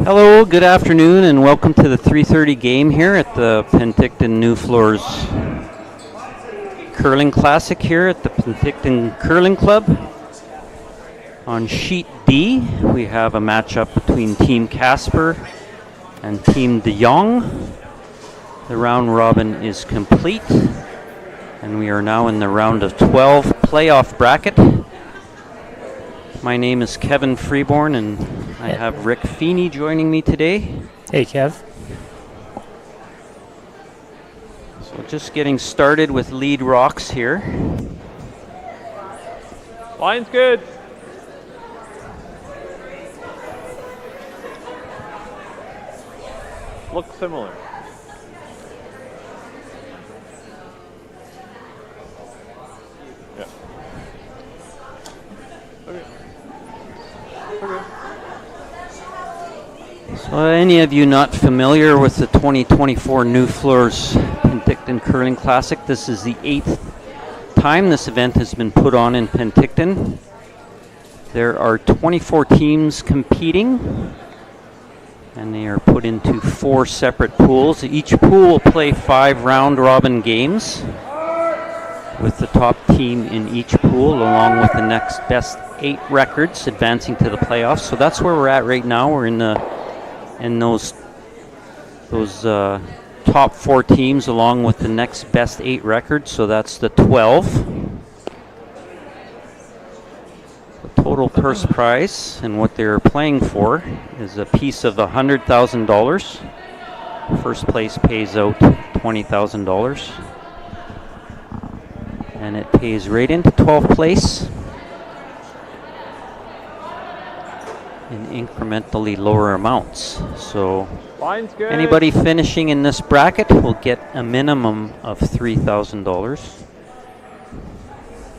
Hello, good afternoon, and welcome to the 3:30 game here at the Penticton NuFloors Curling Classic here at the Penticton Curling Club. On sheet D, we have a matchup between Team Casper and Team Jong. The round robin is complete, and we are now in the round of 12 playoff bracket. My name is Kevin Freeborn, and I have Rick Feeney joining me today. Hey, Kev. So just getting started with lead rocks here. Line's good. Looks similar. Yeah. Okay. Okay. So any of you not familiar with the 2024 NuFloors Penticton Curling Classic, this is the 8th time this event has been put on in Penticton. There are 24 teams competing, and they are put into 4 separate pools. Each pool will play 5 round-robin games, with the top team in each pool, along with the next best 8 records advancing to the playoffs. So that's where we're at right now. We're in those top 4 teams, along with the next best 8 records. So that's the 12. The total purse prize and what they're playing for is a piece of $100,000. First place pays out $20,000. And it pays right into 12th place in incrementally lower amounts. So Line's good. anybody finishing in this bracket will get a minimum of $3,000.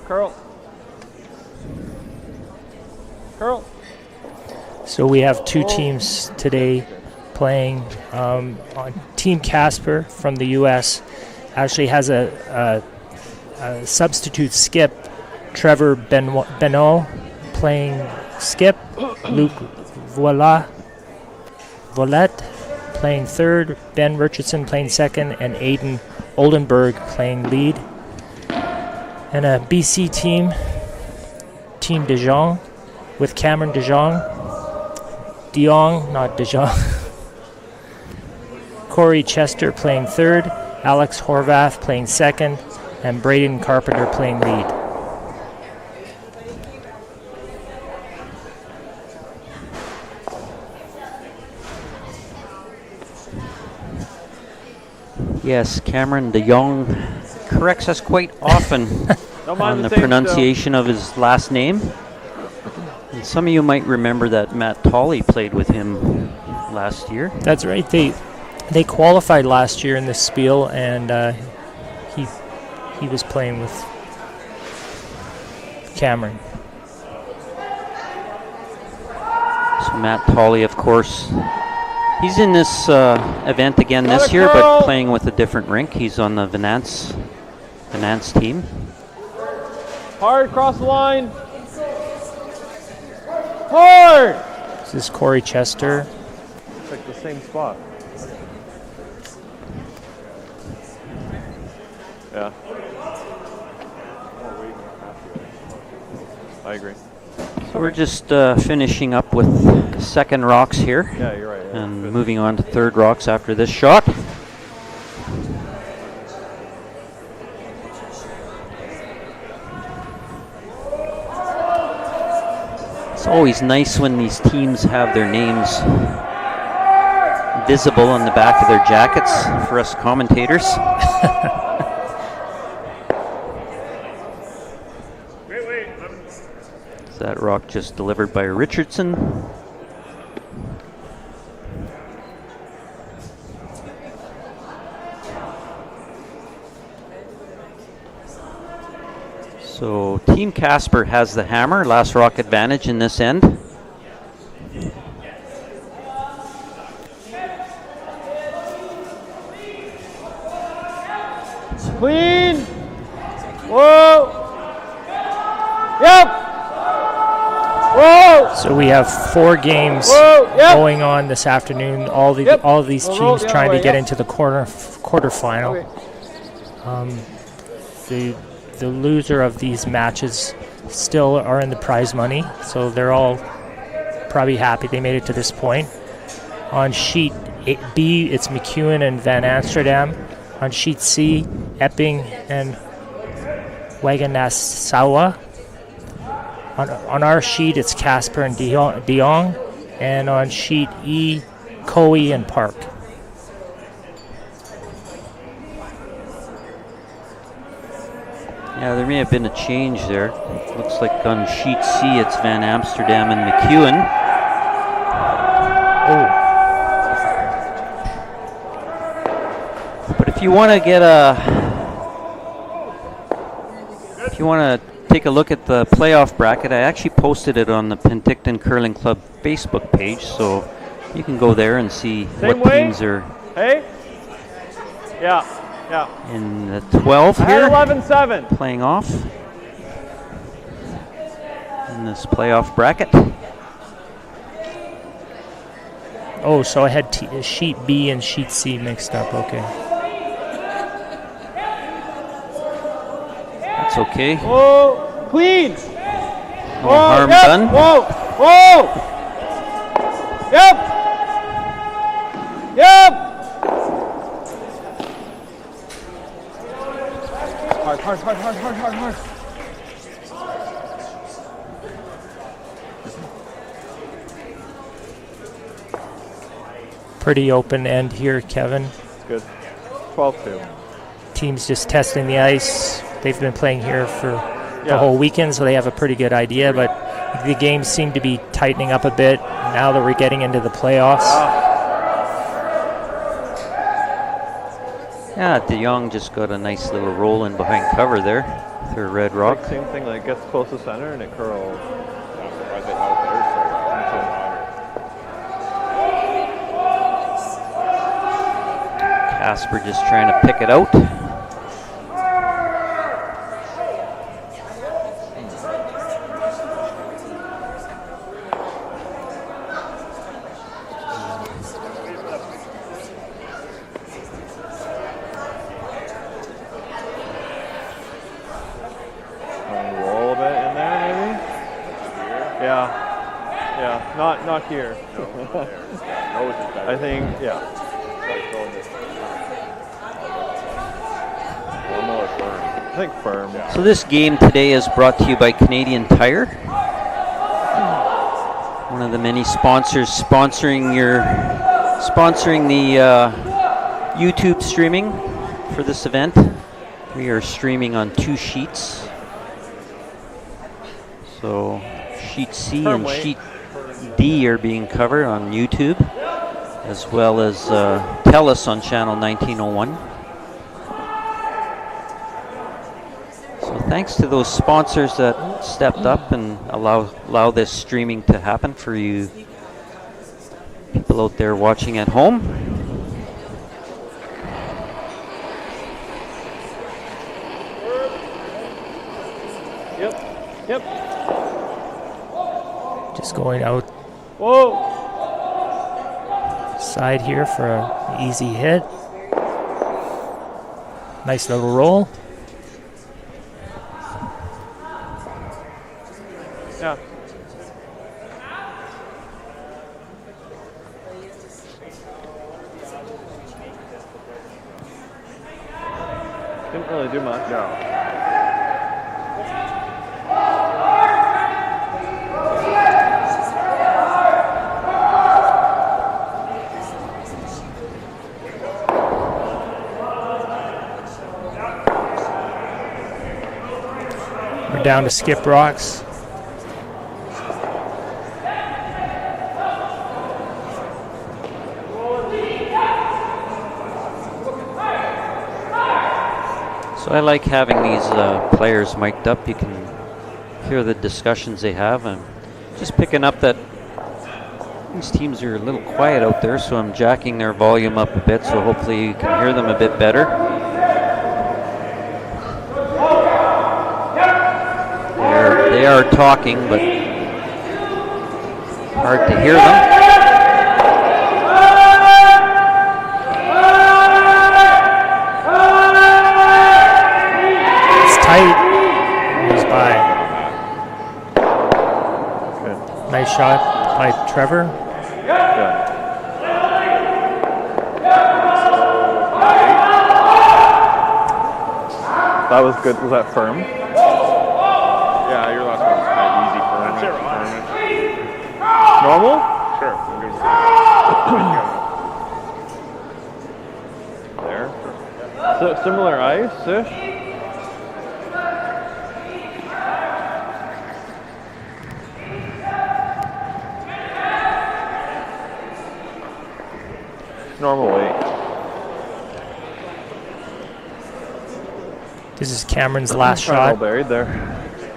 Curl. Curl. So we have 2 teams today playing. On Team Casper from the U.S. actually has a substitute skip, Trevor Benoit playing skip, Luke Volette playing third, Ben Richardson playing second, and Aiden Oldenburg playing lead. And a BC team, Team Jong, with Cameron Jong, not Jong, Corey Chester playing third, Alex Horvath playing second, and Braden Carpenter playing lead. Yes, Cameron Jong corrects us quite often on the pronunciation of his last name. And some of you might remember that Matt Tolley played with him last year. That's right. They qualified last year in the Spiel, and he was playing with Cameron. So Matt Tolley, of course, he's in this event again this year, but playing with a different rink. He's on the Venance team. Hard, cross the line. Hard! This is Corey Chester. It's like the same spot. Yeah. I agree. So So we're just finishing up with second rocks here. Yeah, you're right. Yeah, And good. moving on to third rocks after this shot. It's always nice when these teams have their names visible on the back of their jackets for us commentators. That rock just delivered by Richardson. So Team Casper has the hammer, last rock advantage in this end. Clean. Whoa. Yep. Whoa. So we have 4 games Whoa. Yep. going on this afternoon. All of these We'll roll teams the other trying way, to get yep. into the quarterfinal. The loser of these matches still are in the prize money, so they're all probably happy they made it to this point. On sheet B, it's McEwen and Van Amsterdam. On sheet C, Epping and Waganassawa. On our sheet, it's Casper and De Jong. And on sheet E, Coe and Park. Yeah, there may have been a change there. Looks like on sheet C it's Van Amsterdam and McEwen. Oh. But if you want to get take a look at the playoff bracket, I actually posted it on the Penticton Curling Club Facebook page, so you can go there and see Same what way? teams are Hey. Yeah. Yeah. in the 12 I had here 11-7. playing off in this playoff bracket. Oh, so I had sheet B and sheet C mixed up. Okay. That's okay. Whoa. Clean. No harm yep. done. Whoa. Whoa. Yep. Yep. Hard. Pretty open end here, Kevin. It's good. 12-2. Teams just testing the ice. They've been playing here for the Yeah. whole weekend, so they have a pretty good idea, but the games seem to be tightening up a bit now that we're getting into the playoffs. Yeah, De Jong just got a nice little roll in behind cover there with her red rock. Same thing, like gets close to center and it curls. Casper just trying to pick it out. Roll a bit in there, maybe. Yeah, not here. I think, yeah. I think firm. So this game today is brought to you by Canadian Tire, one of the many sponsors sponsoring the YouTube streaming for this event. We are streaming on 2 sheets. So sheet C and sheet D are being covered on YouTube, as well as TELUS on channel 1901. So thanks to those sponsors that stepped up and allow this streaming to happen for you people out there watching at home. Yep. Just going out Whoa. side here for an easy hit. Nice little roll. Yeah. Didn't really do much. No. We're down to skip rocks. So I like having these players mic'd up. You can hear the discussions they have. I'm just picking up that these teams are a little quiet out there, so I'm jacking their volume up a bit, so hopefully you can hear them a bit better. They are talking, but hard to hear them. Tight. Goes by. Good. Nice shot by Trevor. Good. That was good. Was that firm? Yeah, your last one was kind of easy for me. Normal? Sure. I'm good with that. There. Similar ice-ish? Normal weight. This is Cameron's last Well shot. buried there.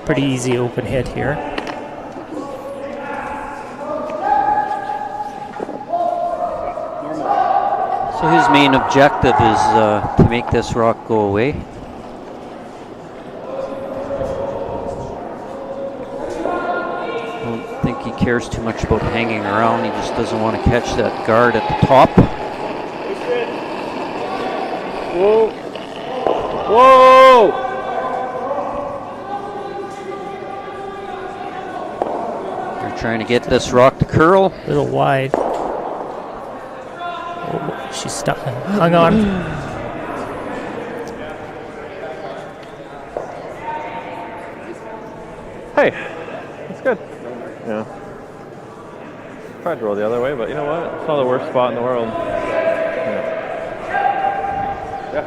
Pretty easy open hit here. So his main objective is to make this rock go away. I don't think he cares too much about hanging around. He just doesn't want to catch that guard at the top. Whoa! Whoa! They're trying to get this rock to curl. A little wide. Oh, she's stuck. Hung on. Hey, that's good. Yeah. Tried to roll the other way, but you know what? It's not the worst spot in the world. Yeah.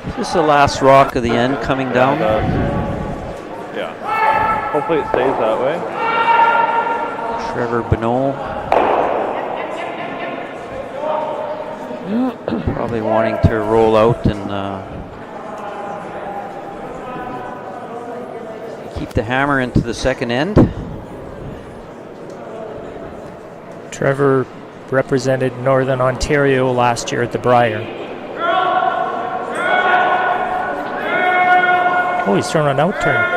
Is this the last rock of the end coming down? Yeah. Hopefully it stays that way. Trevor Bonneau probably wanting to roll out and keep the hammer into the second end. Trevor represented Northern Ontario last year at the Brier. Oh, he's throwing an out turn.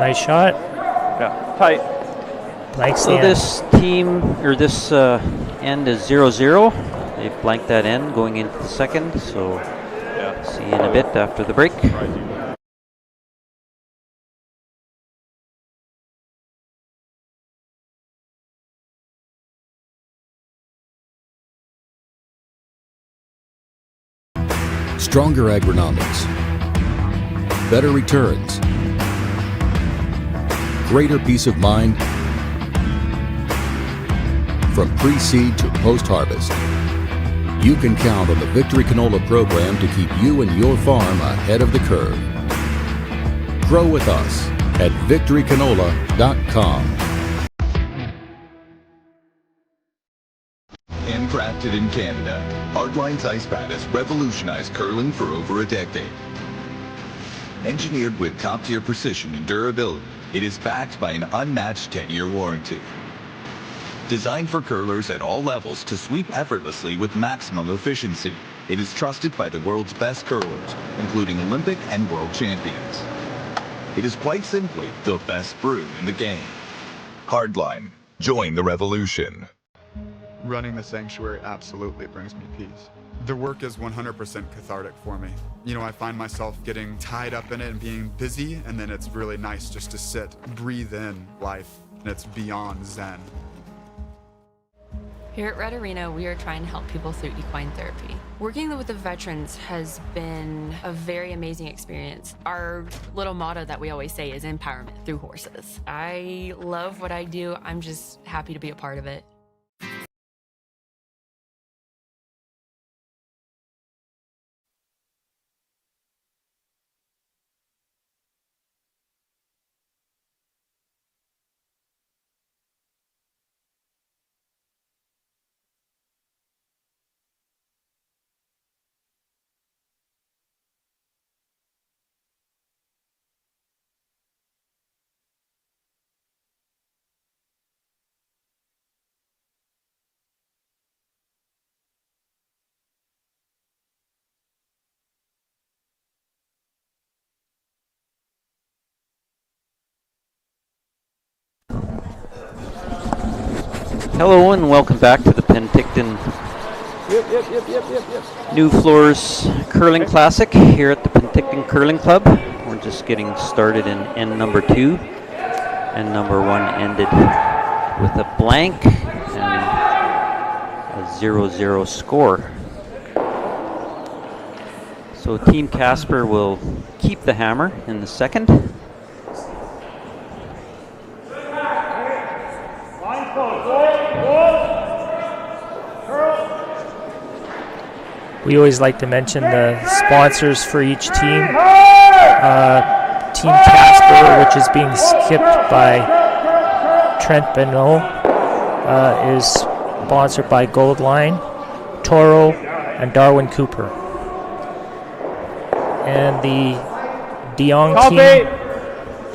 Nice shot. Yeah, tight. Blanks the So end. this team, or this end is 0-0. They've blanked that end going into the second, so Yeah. see you in a bit after the break. Stronger agronomics, better returns, greater peace of mind from pre-seed to post-harvest. You can count on the Victory Canola program to keep you and your farm ahead of the curve. Grow with us at victorycanola.com. Handcrafted in Canada, Hardline's ice pad has revolutionized curling for over a decade. Engineered with top-tier precision and durability, it is backed by an unmatched 10-year warranty. Designed for curlers at all levels to sweep effortlessly with maximum efficiency, it is trusted by the world's best curlers, including Olympic and world champions. It is quite simply the best brew in the game. Hardline. Join the revolution. Running the sanctuary absolutely brings me peace. The work is 100% cathartic for me. You know, I find myself getting tied up in it and being busy, and then it's really nice just to sit, breathe in life, and it's beyond zen. Here at Red Arena, we are trying to help people through equine therapy. Working with the veterans has been a very amazing experience. Our little motto that we always say is empowerment through horses. I love what I do. I'm just happy to be a part of it. Hello and welcome back to the Penticton NuFloors Curling Classic here at the Penticton Curling Club. We're just getting started in end number 2. End number 1 ended with a blank and a 0-0 score. So Team Casper will keep the hammer in the second. We always like to mention the sponsors for each team. Team Casper, which is being skipped by Trent Benoit, is sponsored by Gold Line, Toro, and Darwin Cooper. And the Jong team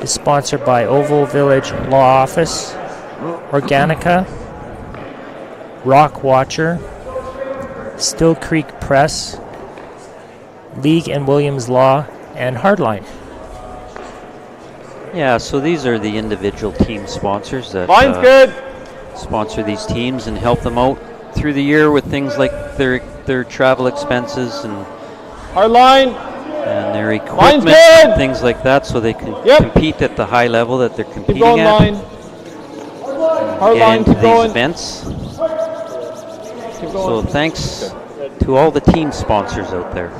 is sponsored by Oval Village Law Office, Organica, Rock Watcher, Still Creek Press, League and Williams Law, and Hardline. Yeah, so these are the individual team sponsors that sponsor these teams and help them out through the year with things like their travel expenses and and their equipment and things like that, so they can compete at the high level that they're competing at. Get into these events. So thanks to all the team sponsors out there.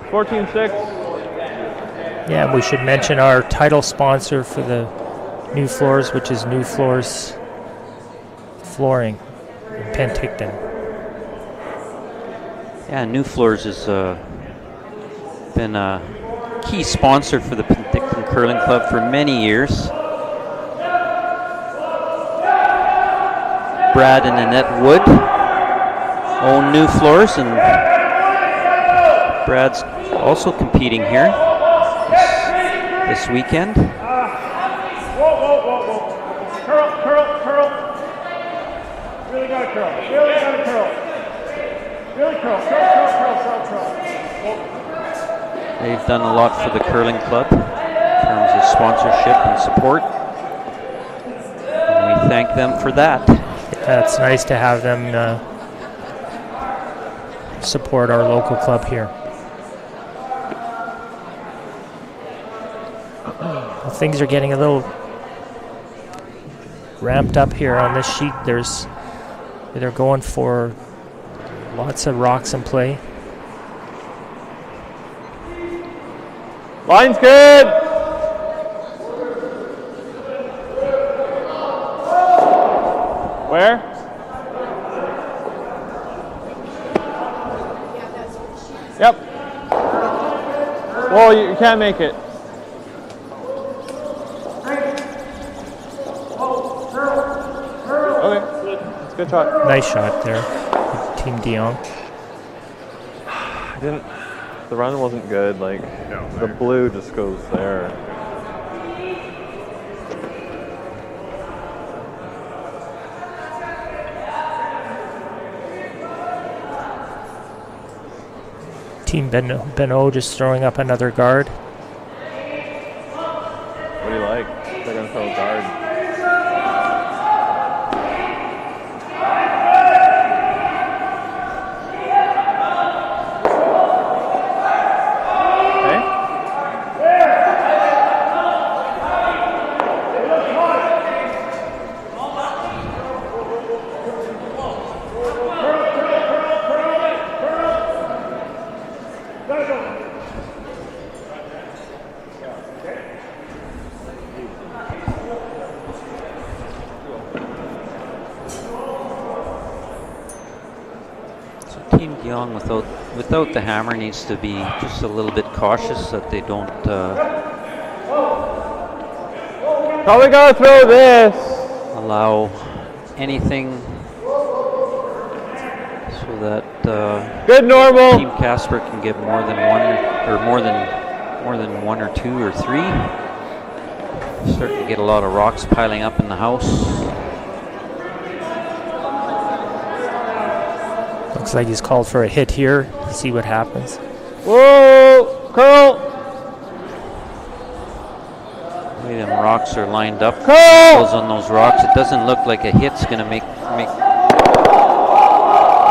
14-6. Yeah, we should mention our title sponsor for the NuFloors, which is NuFloors Flooring in Penticton. Yeah, NuFloors has been a key sponsor for the Penticton Curling Club for many years. Brad and Annette Wood own NuFloors, and Brad's also competing here this weekend. Curl. Really gotta curl. Really curl. They've done a lot for the curling club in terms of sponsorship and support, and we thank them for that. It's nice to have them support our local club here. Well, things are getting a little ramped up here on this sheet. They're going for lots of rocks in play. Line's good. Where? Yep. Whoa, you can't make it. Okay, that's a good shot. Nice shot there, Team Jong. The run wasn't good. Like, the blue just goes there. Team Benoit just throwing up another guard. What do you like? They're going to throw a guard. So Team Jong without the hammer needs to be just a little bit cautious that they don't Probably gotta throw this. allow anything so that Good normal. Team Casper can get more than one or two or three. Starting to get a lot of rocks piling up in the house. Looks like he's called for a hit here. See what happens. Whoa, curl. The way them rocks are lined up, Curl. on those rocks, it doesn't look like a hit's gonna make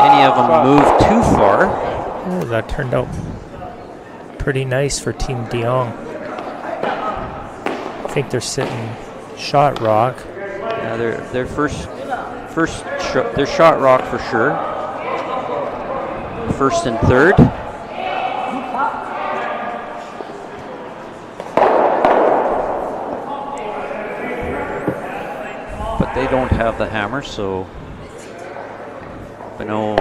any of them move too far. Oh, that turned out pretty nice for Team Dion. I think they're sitting shot rock. Yeah, their their shot rock for sure. First and third. But they don't have the hammer, so Beno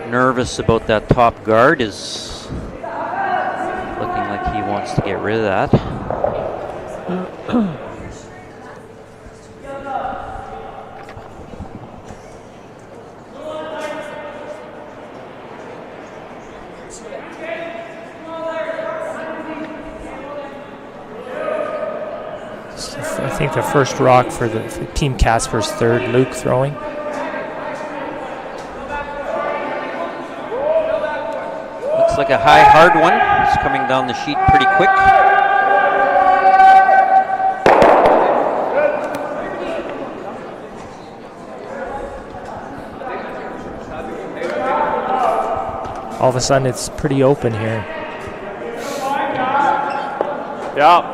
nervous about that top guard is looking like he wants to get rid of that. I think the first rock for Team Casper's third. Luke throwing. Looks like a high, hard one. It's coming down the sheet pretty quick. All of a sudden, it's pretty open here. Yeah.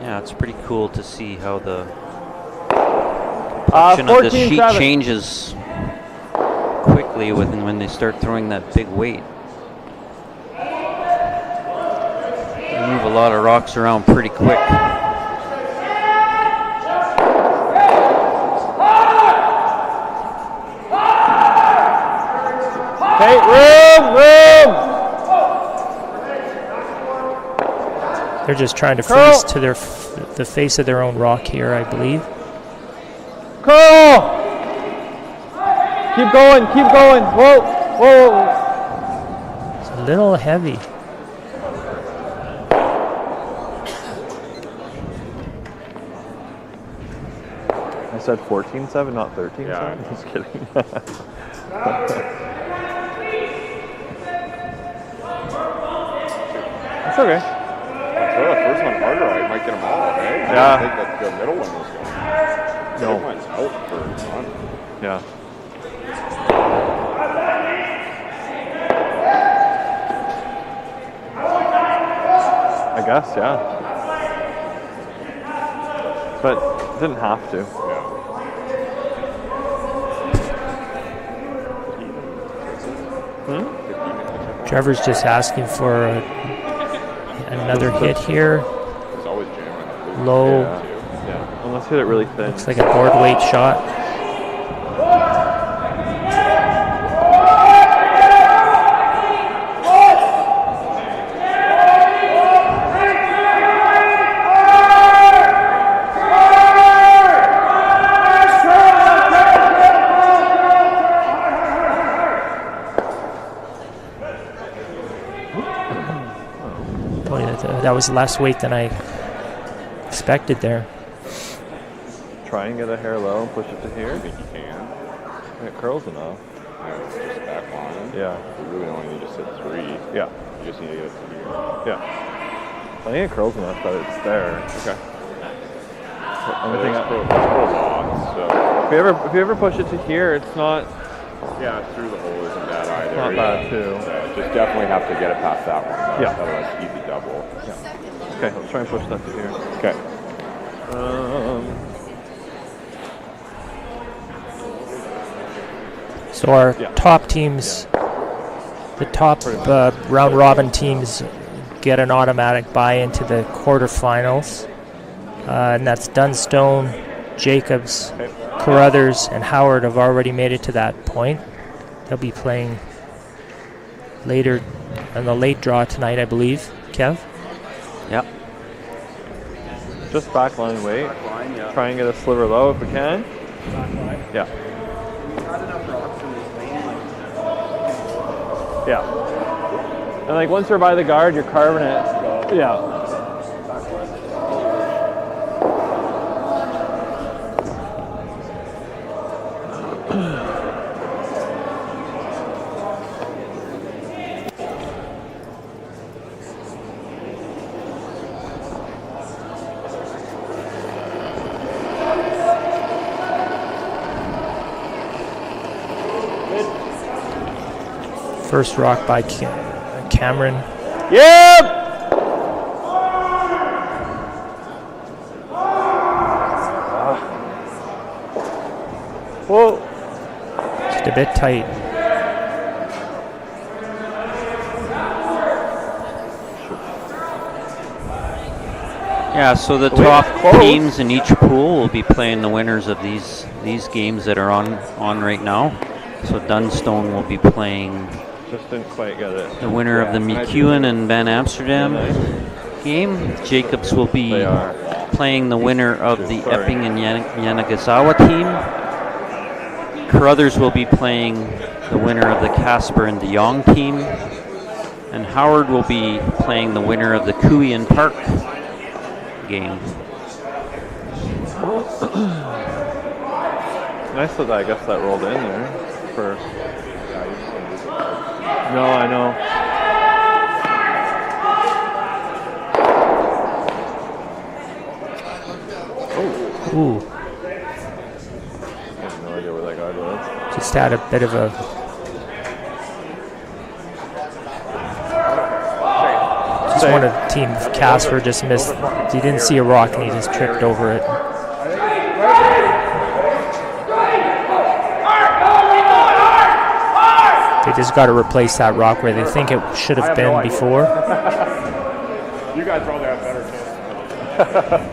Yeah, it's pretty cool to see how the complexion of the sheet changes quickly when they start throwing that big weight. They move a lot of rocks around pretty quick. Okay, room. They're just trying to freeze to the face of their own rock here, I believe. Curl. Keep going. Whoa. It's a little heavy. I said 14-7, not 13-7. Yeah. Just kidding. That's okay. Throw the first one harder, I might get them all, right? Yeah. I didn't think that the middle one was going. No. That one's out for one. Yeah. I guess, yeah. But didn't have to. Trevor's just asking for another hit here. It's always jamming. Low. Yeah. Unless hit it really thin. Looks like a board weight shot. That was less weight than I expected there. Try and get a hair low and push it to here. I think you can. It curls enough. Yeah, it's just back line. Yeah. You really only need to sit 3. Yeah. You just need to get it to here. Yeah. I think it curls enough that it's there. Okay. Everything It's up. pro lots, so. If you ever push it to here, it's not. Yeah, through the hole isn't bad either. Not bad too. Just definitely have to get it past that one. Though. Yeah. Otherwise, easy double. Yeah. Okay, let's try and push that to here. Okay. So our top teams, the top round robin teams, get an automatic bye into the quarterfinals. And that's Dunstone, Jacobs, Carruthers, and Howard have already made it to that point. They'll be playing later in the late draw tonight, I believe. Kev? Yep. Just backline weight. Try and get a sliver low if we can. Yeah. Yeah. And like once you're by the guard, you're carving it. Yeah. First rock by Cameron. Yep! Whoa. Just a bit tight. Yeah, so the top teams in each pool will be playing the winners of these games that are on right now. So Dunstone will be playing Just didn't quite get it. the winner of the McEwen and Van Amsterdam game. Jacobs will be playing the winner of the Epping and Yanagasawa team. Carruthers will be playing the winner of the Casper and the Jong team. And Howard will be playing the winner of the Cooey and Park game. Nice that I guess that rolled in there for. No, I know. Ooh. I have no idea where that guard was. Just had a bit of a... Just one of the team, Casper, just missed. He didn't see a rock and he just tripped over it. They just got to replace that rock where they think it should have been before. You guys probably have better chance.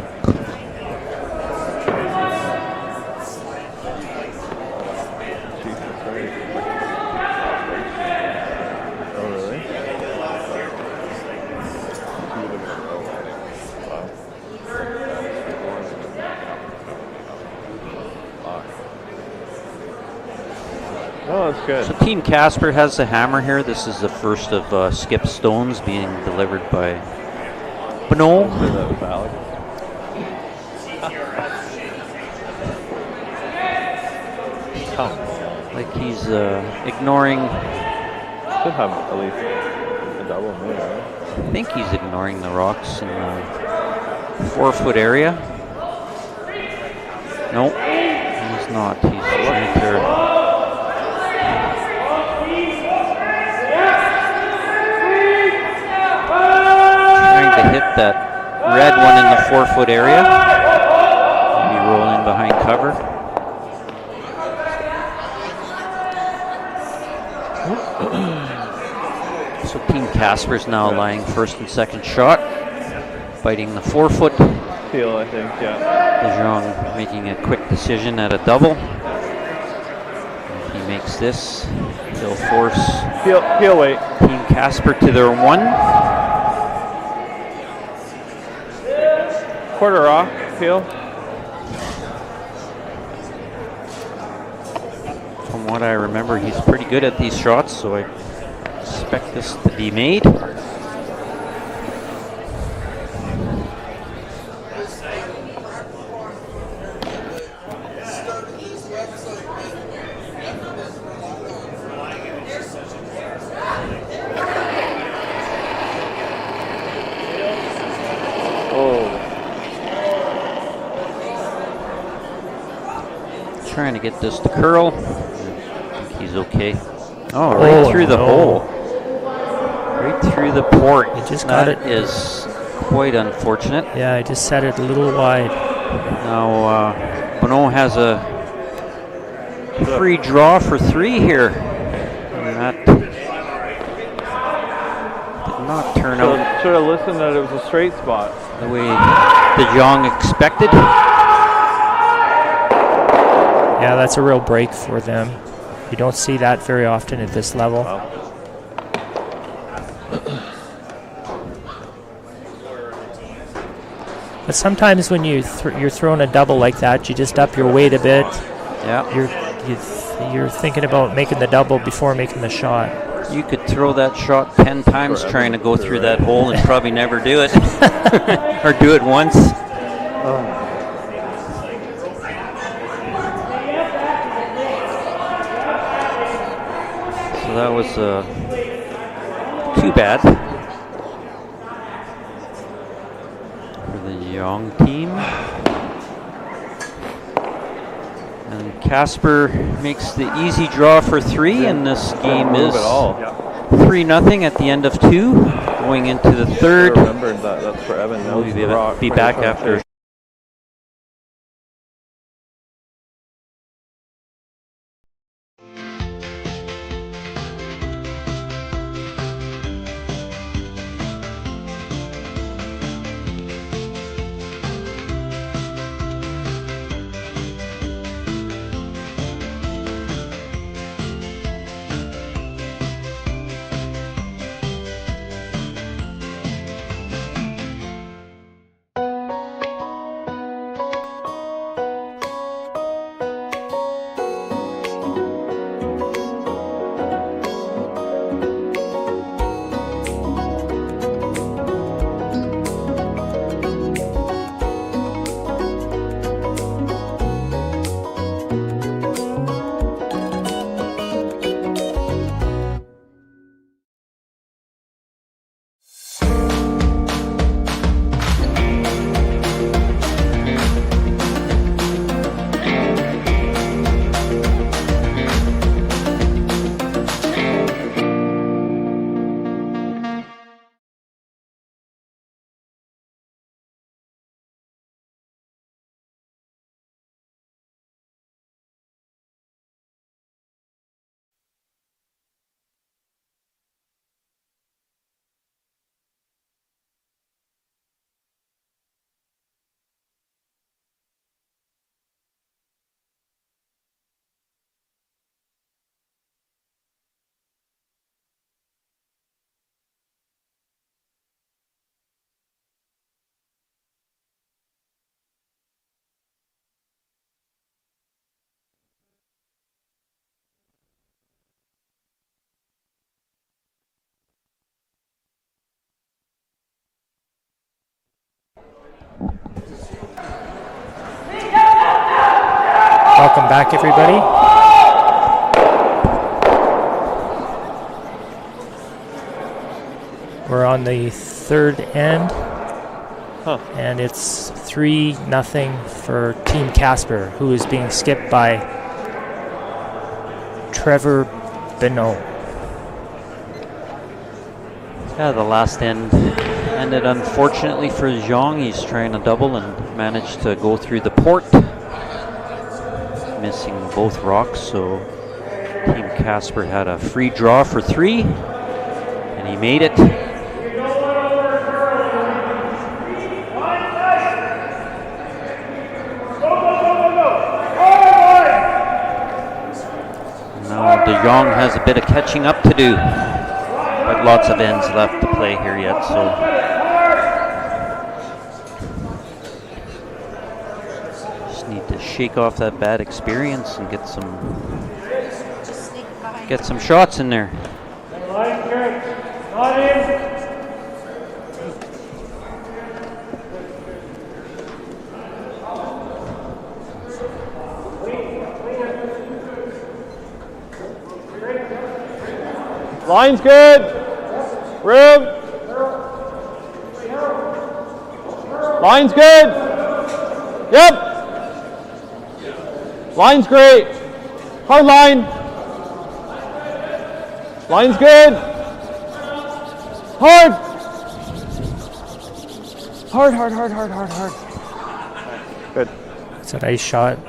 Oh, that's good. So Team Casper has the hammer here. This is the first of Skip Stones being delivered by Beno. Like he's ignoring. Should have at least a double move. I think he's ignoring the rocks in the 4-foot area. Nope, he's not. He's trying to. Hit that red one in the 4-foot area. Maybe roll in behind cover. So Team Casper's now lying first and second shot, biting the 4-foot. Feel, I think, yeah. Jong making a quick decision at a double. If he makes this, he'll force Heel weight. Team Casper to their 1. Quarter off, feel. From what I remember, he's pretty good at these shots, so I expect this to be made. Trying to get this to curl. I think he's okay. Oh, right through the hole. Right through the port. He just got it. That is quite unfortunate. Yeah, I just set it a little wide. Now, Beno has a free draw for 3 here. And that did not turn out. Should have listened that it was a straight spot. the way the Jong expected. Yeah, that's a real break for them. You don't see that very often at this level. Wow. But sometimes when you're throwing a double like that, you just up your weight a bit. Yeah. You're thinking about making the double before making the shot. You could throw that shot 10 times trying to go through that hole and probably never do it. Or do it once. So that was too bad for the Jong team. And Casper makes the easy draw for 3, and this game is 3-0 at the end of 2, going into the third. I remembered that's for Evan. We'll be back after. Welcome back, everybody. We're on the third end, and it's 3-0 for Team Casper, who is being skipped by Trevor Benoit. Yeah, the last end ended unfortunately for Jong. He's trying to double and managed to go through the port, missing both rocks. So Team Casper had a free draw for 3, and he made it. Now De Jong has a bit of catching up to do, but lots of ends left to play here yet. So need to shake off that bad experience and get some shots in there. Line's good. Room. Line's good. Yep. Line's great. Hard line. Line's good. Hard. Hard. Good. It's a nice shot.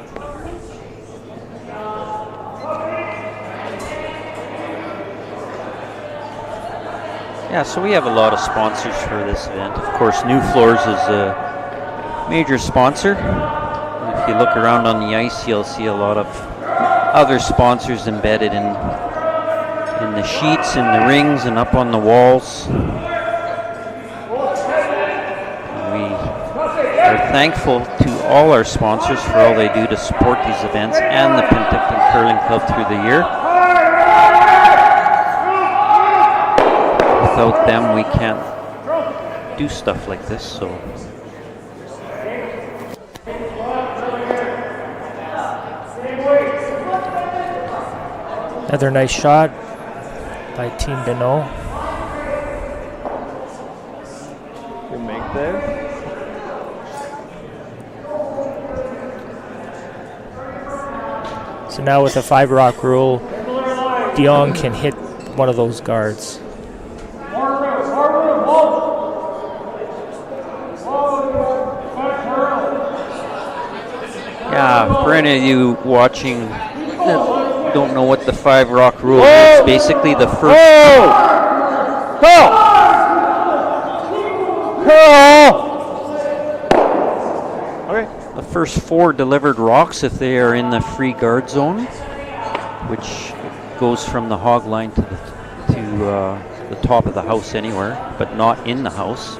Yeah, so we have a lot of sponsors for this event. Of course, NuFloors is a major sponsor. And if you look around on the ice, you'll see a lot of other sponsors embedded in the sheets, in the rings, and up on the walls. And we are thankful to all our sponsors for all they do to support these events and the Penticton Curling Club through the year. Without them, we can't do stuff like this. So. Another nice shot by Team Deneau. Good make there. So now with the 5-rock rule, Jong can hit one of those guards. Yeah, for any of you watching that don't know what the 5-rock rule is, basically the first... Okay. The first 4 delivered rocks, if they are in the free guard zone, which goes from the hog line to the top of the house anywhere, but not in the house,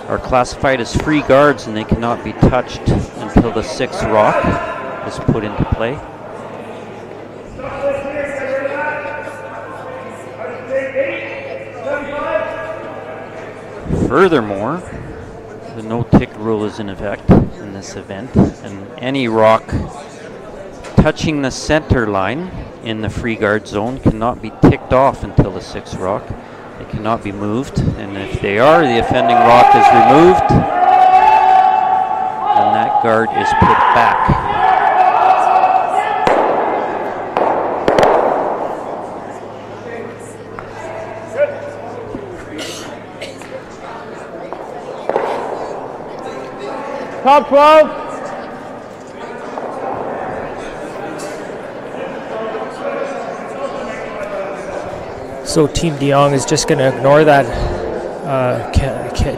are classified as free guards, and they cannot be touched until the 6th rock is put into play. Furthermore, the no-tick rule is in effect in this event, and any rock touching the center line in the free guard zone cannot be ticked off until the 6th rock. They cannot be moved, and if they are, the offending rock is removed, and that guard is put back. Top 12. So Team Jong is just going to ignore that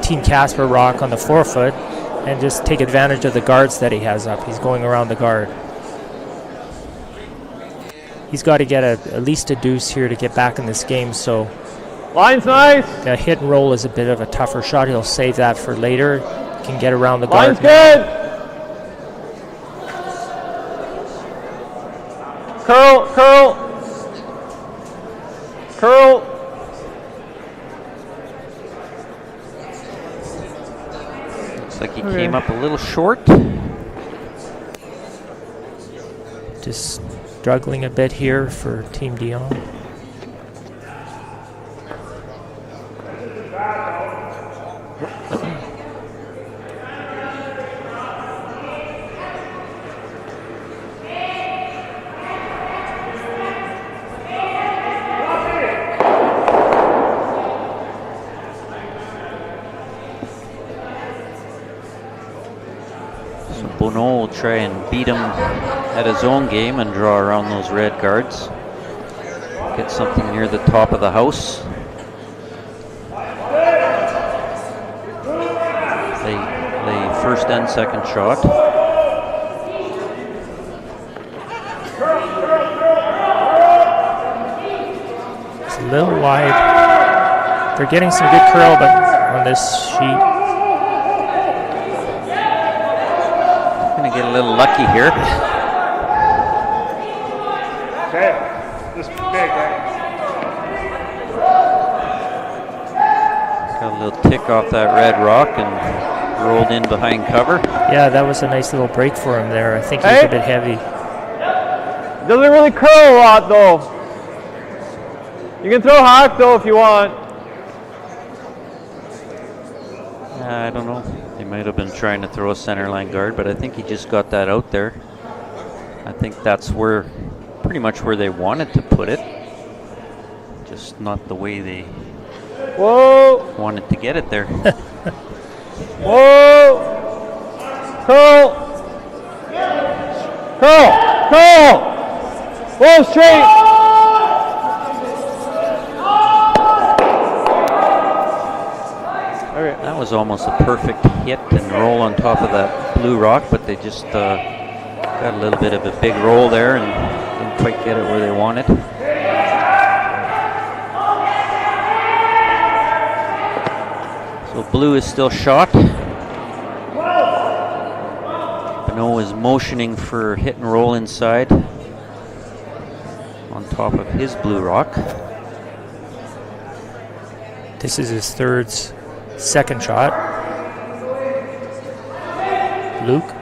Team Casper rock on the 4-foot and just take advantage of the guards that he has up. He's going around the guard. He's got to get at least a deuce here to get back in this game, so Line's nice. the hit and roll is a bit of a tougher shot. He'll save that for later. Can get around the guard. Line's good. Curl, curl. Curl. Looks like he came up a little short. Just struggling a bit here for Team Jong. Bono will try and beat him at his own game and draw around those red guards. Get something near the top of the house. The first and second shot. It's a little wide. They're getting some good curl, but on this sheet, Get a little lucky here. Okay, this big, right? Got a little tick off that red rock and rolled in behind cover. yeah, that was a nice little break for him there. I think he was a bit heavy. Doesn't really curl a lot though. You can throw hack though if you want. I don't know. He might have been trying to throw a center line guard, but I think he just got that out there. I think that's pretty much where they wanted to put it. Just not the way they wanted to get it there. Whoa! Curl! Curl! Curl! Whoa, straight! was almost a perfect hit and roll on top of that blue rock, but they just got a little bit of a big roll there and didn't quite get it where they wanted. So blue is still shot. Beno is motioning for hit and roll inside on top of his blue rock. This is his second shot. Luke.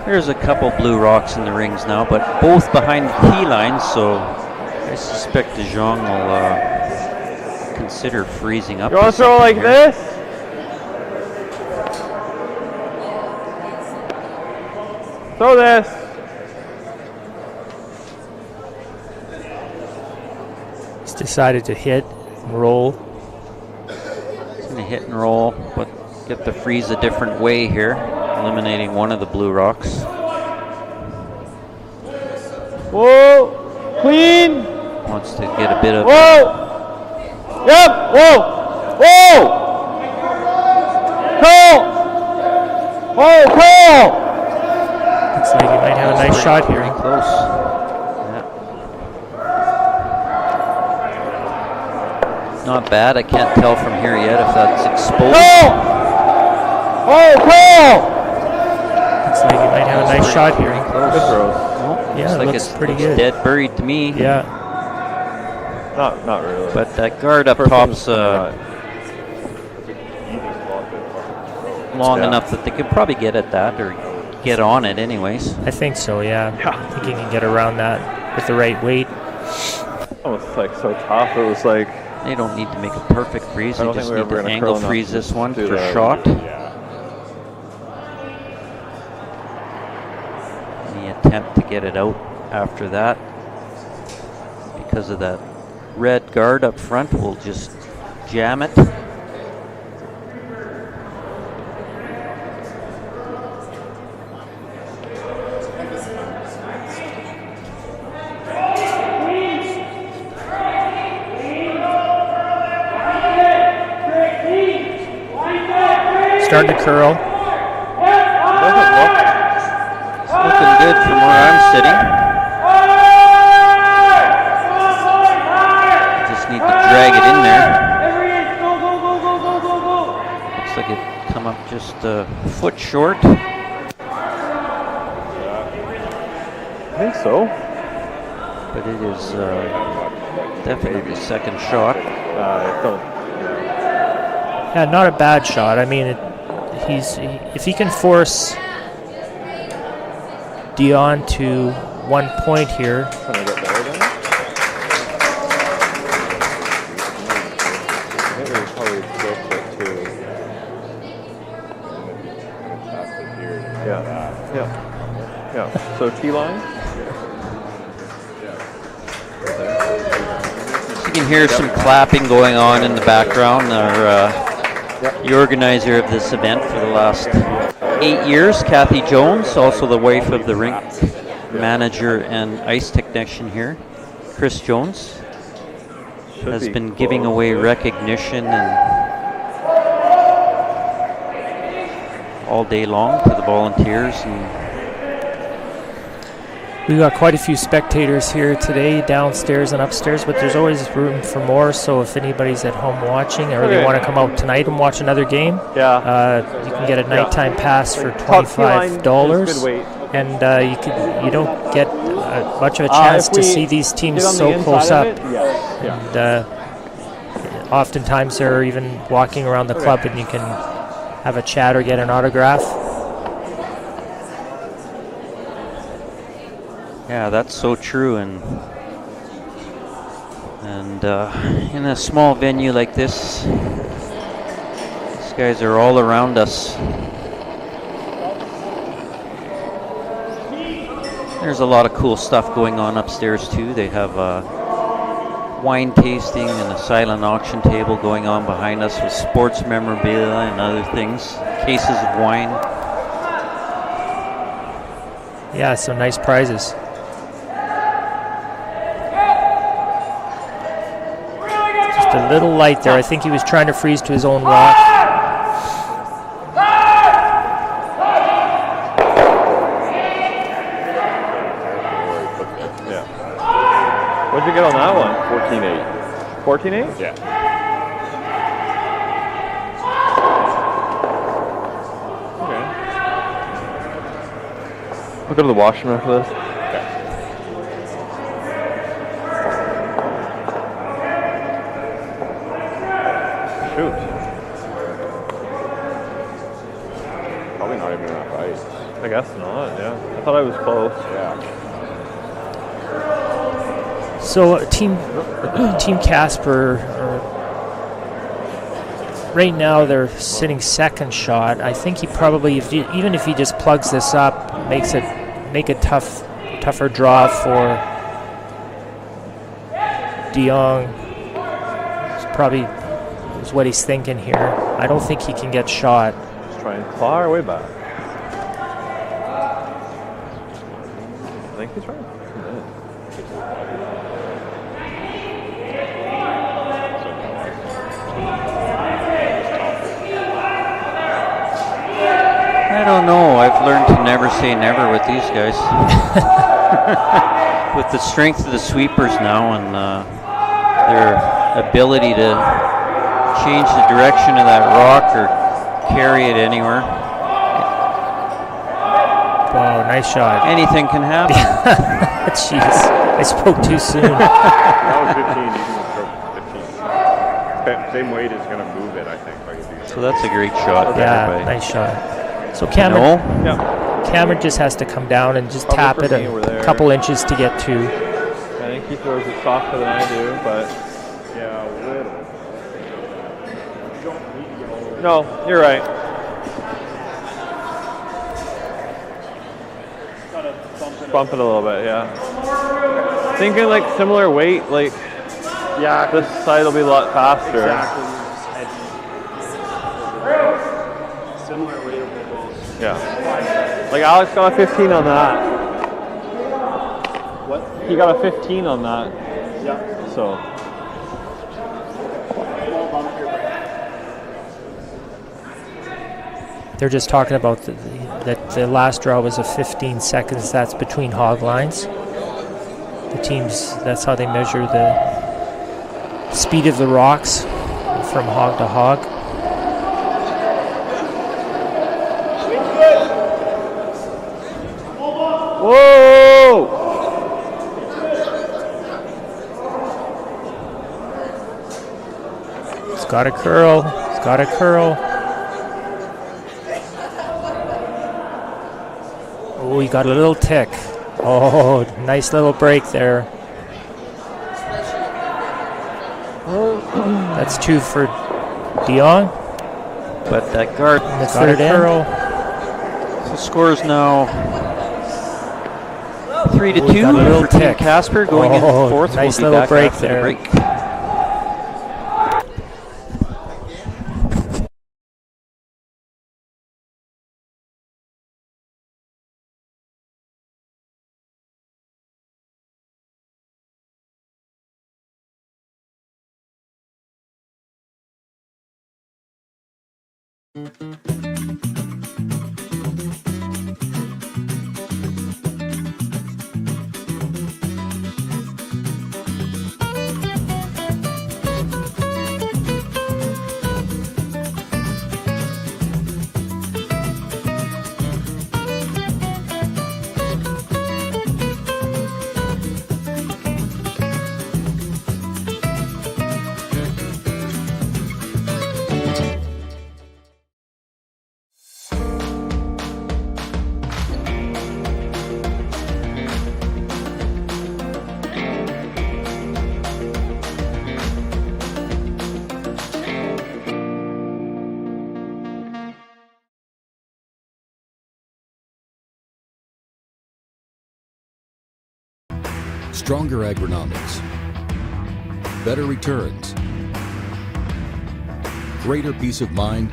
There's a couple blue rocks in the rings now, but both behind the tee line, so I suspect the Jong will consider freezing up. You want to throw like this? Throw this. He's decided to hit and roll. He's going to hit and roll, but get the freeze a different way here, eliminating one of the blue rocks. Whoa! Clean! Wants to get a bit of... Whoa! Yep! Whoa! Whoa! Call! Whoa! Call! Looks like he might have a nice shot here. Pretty close. Yeah. Not bad. I can't tell from here yet if that's exposed. Call! Whoa! Call! Looks like he might have a nice shot here. Close. Good throws. Yeah, it like looks it's pretty good. Dead buried to me. Yeah. Not really. But that guard up First top's one's long enough that they could probably get at that or get on it anyways. I think so, yeah. I think he can get around that with the right weight. almost like so tough. It was like they don't need to make a perfect freeze. I They don't just think need we're to ever gonna angle curl freeze enough this one to for the- shot. Yeah. Any attempt to get it out after that, because of that red guard up front, will just jam it. Starting to curl. Doesn't look. It's looking good from where I'm sitting. Just need to drag it in there. Looks like it come up just a foot short. I think so. But it is definitely second shot. Yeah, not a bad shot. I mean, if he can force Dion to 1 point here. Can I get better then? I think we probably built it to. Yeah. Yeah. Yeah. So T-line? You can hear some clapping going on in the background. The organizer of this event for the last 8 years, Kathy Jones, also the wife of the rink manager and ice technician here, Chris Jones, has been giving away recognition and all day long to the volunteers. And we got quite a few spectators here today, downstairs and upstairs, but there's always room for more. So if anybody's at home watching, or they want to come out tonight and watch another game, you can get a nighttime pass for $25, and you don't get much of a chance to see these teams so close up. And oftentimes they're even walking around the club, and you can have a chat or get an autograph. yeah, that's so true. And in a small venue like this, these guys are all around us. There's a lot of cool stuff going on upstairs too. They have wine tasting and a silent auction table going on behind us with sports memorabilia and other things, cases of wine. Yeah, some nice prizes. Just a little light there. I think he was trying to freeze to his own rock. What'd you get on that one? 14-8. 14-8? Yeah. Okay. I'll go to the washroom after this. Shoot. Probably not even enough ice. I guess not, yeah. I thought I was close. Yeah. So Team Casper, right now they're sitting second shot. I think he probably, even if he just plugs this up, make a tougher draw for Jong. It's probably is what he's thinking here. I don't think he can get shot. Let's try and claw our way back. I think he's right. I don't know. I've learned to never say never with these guys. With the strength of the sweepers now and their ability to change the direction of that rock or carry it anywhere. Wow, nice shot. Anything can happen. Jeez, I spoke too soon. That was 15. You can stroke 15. Same weight is going to move it, I think. Like if you So that's a great shot. Yeah, there by nice shot. So Cameron, Yeah. Cameron just has to come down and just Probably tap for it me over there. a couple inches to get to. I think he throws it softer than I do, but yeah, a little. no, you're right. Bump it a little bit, yeah. Thinking like similar weight, like Yeah, this side will be a lot faster. exactly. Similar weight of both. Yeah. Like Alex got a 15 on that. What? He got a 15 on that. Yeah. So They're just talking about that the last draw was a 15 seconds. That's between hog lines. The teams, that's how they measure the speed of the rocks from hog to hog. whoa! It's got a curl. It's got a curl. Oh, he got a little tick. Oh, nice little break there. That's two for Jong. But that guard Got it in. curl. So score is now 3-2 Oh, he got a little for Team tick. Casper going into Oh, the fourth. nice We'll be little back break after the there. break. stronger agronomics, better returns, greater peace of mind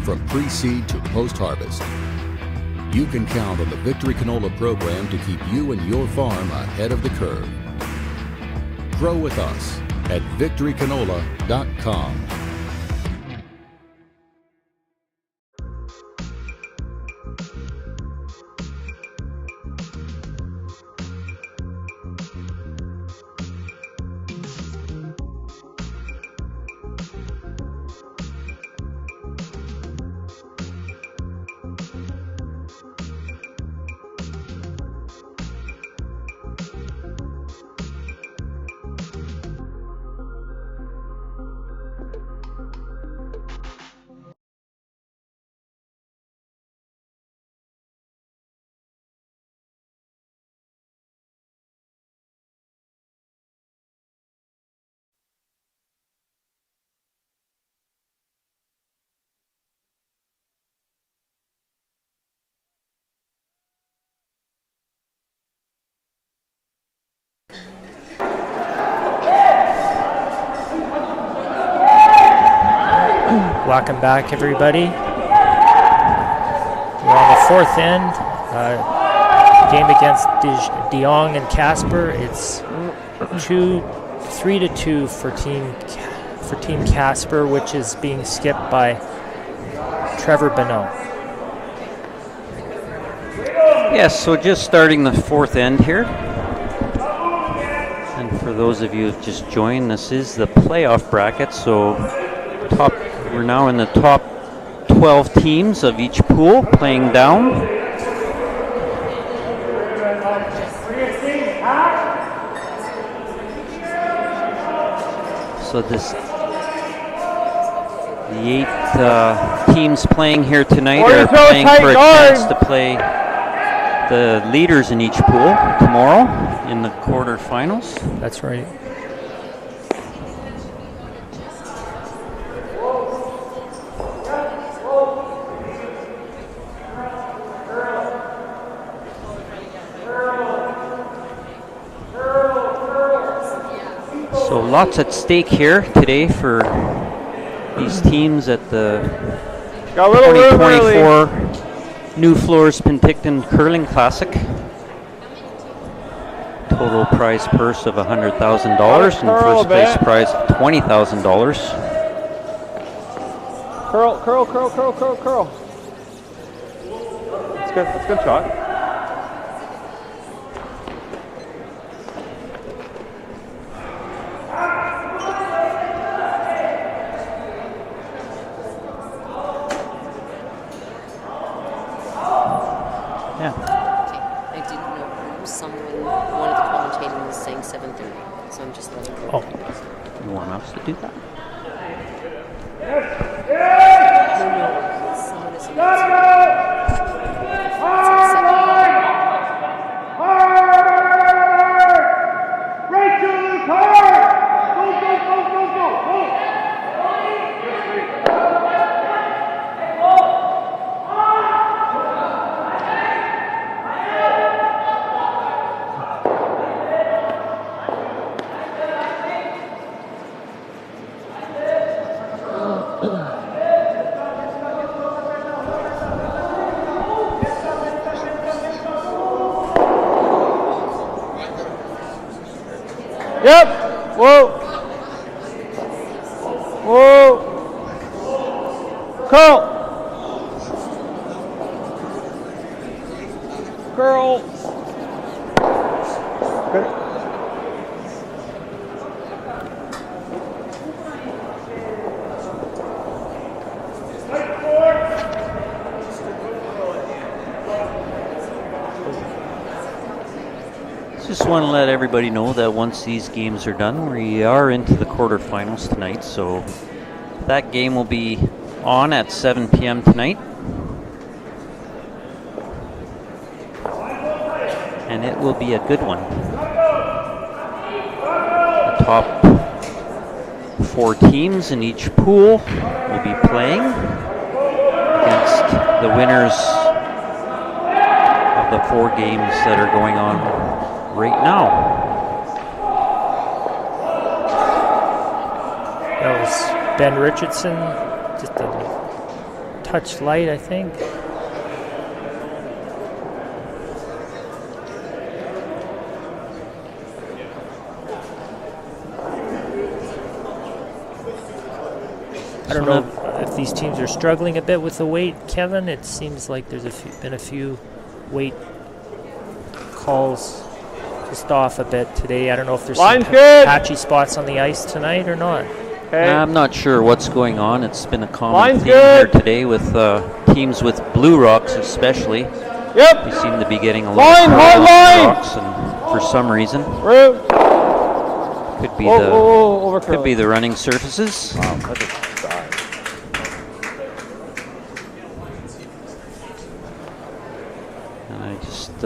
from pre-seed to post-harvest. You can count on the Victory Canola program to keep you and your farm ahead of the curve. Grow with us at victorycanola.com. Welcome back, everybody. We're on the fourth end. Game against Jong and Casper. It's 3-2 for Team Casper, which is being skipped by Trevor Bonneau. Yes, so just starting the fourth end here. And for those of you who've just joined, this is the playoff bracket. So we're now in the top 12 teams of each pool playing down. So the 8 teams playing here tonight are playing for a chance to play the leaders in each pool tomorrow in the quarterfinals. That's right. So lots at stake here today for these teams at the 2024 NuFloors Penticton Curling Classic. Total prize purse of $100,000 and first place prize of $20,000. Curl. That's good. That's a good shot. I didn't know who. One of the commentators was saying 7:30, so I'm just letting you know. You want us to do that? No, someone is Yep. Whoa. Curl. Good. Just want to let everybody know that once these games are done, we are into the quarterfinals tonight. So that game will be on at 7 p.m. tonight. And it will be a good one. The top 4 teams in each pool will be playing against the winners of the 4 games that are going on right now. That was Ben Richardson, just a touch light, I think. I don't know if these teams are struggling a bit with the weight, Kevin. It seems like there's been a few weight calls just off a bit today. I don't know if there's some patchy spots on the ice tonight or not. I'm not sure what's going on. It's been a common theme here today with teams with Blue Rocks especially. Yep. They seem to be getting a lot of hard Blue line. Rocks, and for some reason could be could be the running surfaces. Wow, that's a dive. And I just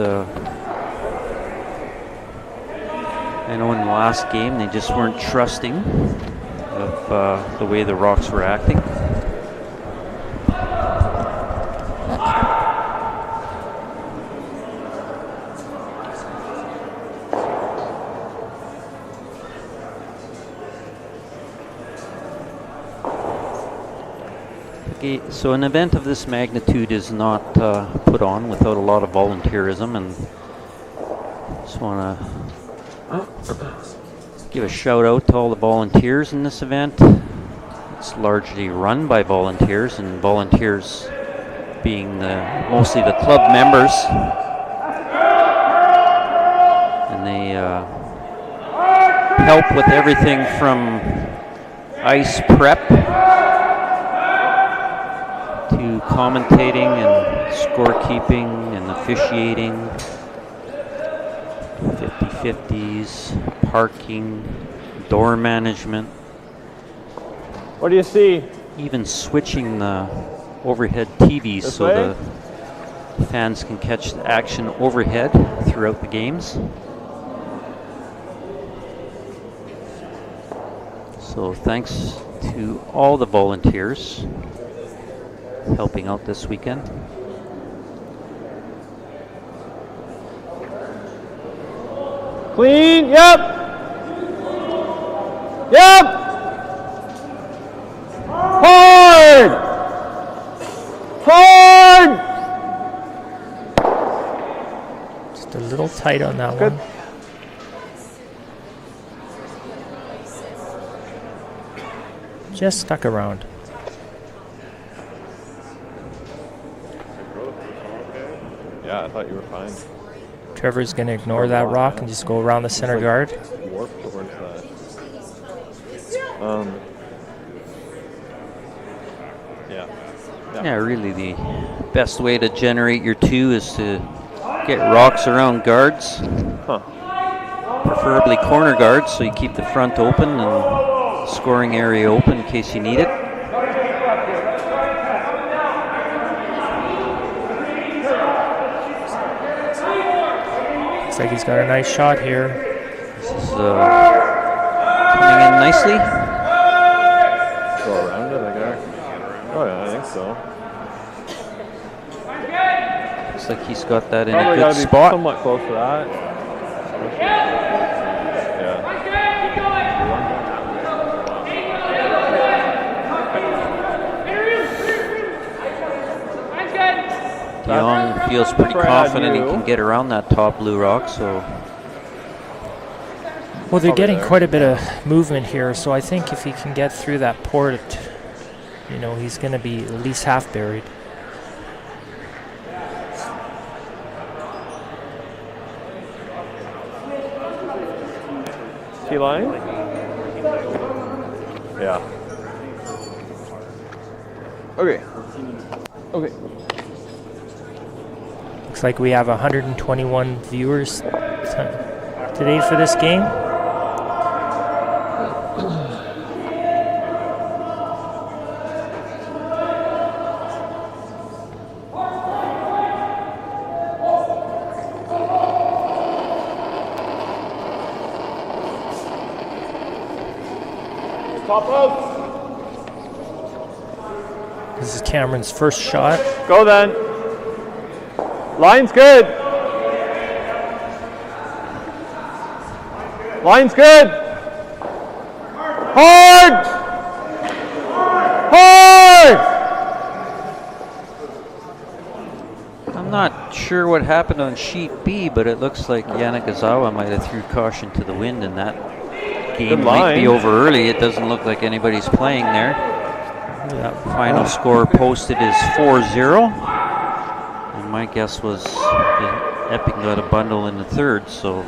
I know in the last game they just weren't trusting of the way the Rocks were acting. Okay, so an event of this magnitude is not put on without a lot of volunteerism, and just want to give a shout out to all the volunteers in this event. It's largely run by volunteers, and volunteers being mostly the club members, and they help with everything from ice prep to commentating and scorekeeping and officiating, 50-50s, parking, door management. What do you see? Even switching the overhead TVs so the fans can catch the action overhead throughout the games. So thanks to all the volunteers helping out this weekend. Clean, yep. Yep. Hard. Hard. Just a little tight on that Good. one. Just stuck around. Yeah, I thought you were fine. Trevor's going to ignore that rock and just go around the center guard. Warp towards that. Yeah, really the best way to generate your 2 is to get rocks around guards. Huh. Preferably corner guards, so you keep the front open and scoring area open in case you need it. Looks like he's got a nice shot here. This is coming in nicely. Go around it, I guess. Oh yeah, I think so. Looks like he's got that in Probably a good gotta be spot. somewhat close to that. Jong feels pretty confident he can get around that top blue rock, so. Well, they're getting quite a bit of movement here, so I think if he can get through that port, you know, he's going to be at least half buried. T-line? Yeah. Okay. Okay. Looks like we have 121 viewers today for this game. Top out. This is Cameron's first shot. Go then. Line's good. Line's good. Hard. Hard. I'm not sure what happened on sheet B, but it looks like Yannick Azawa might have threw caution to the wind, and that game might be over early. It doesn't look like anybody's playing there. Final score posted is 4-0. And my guess was Epping got a bundle in the third, so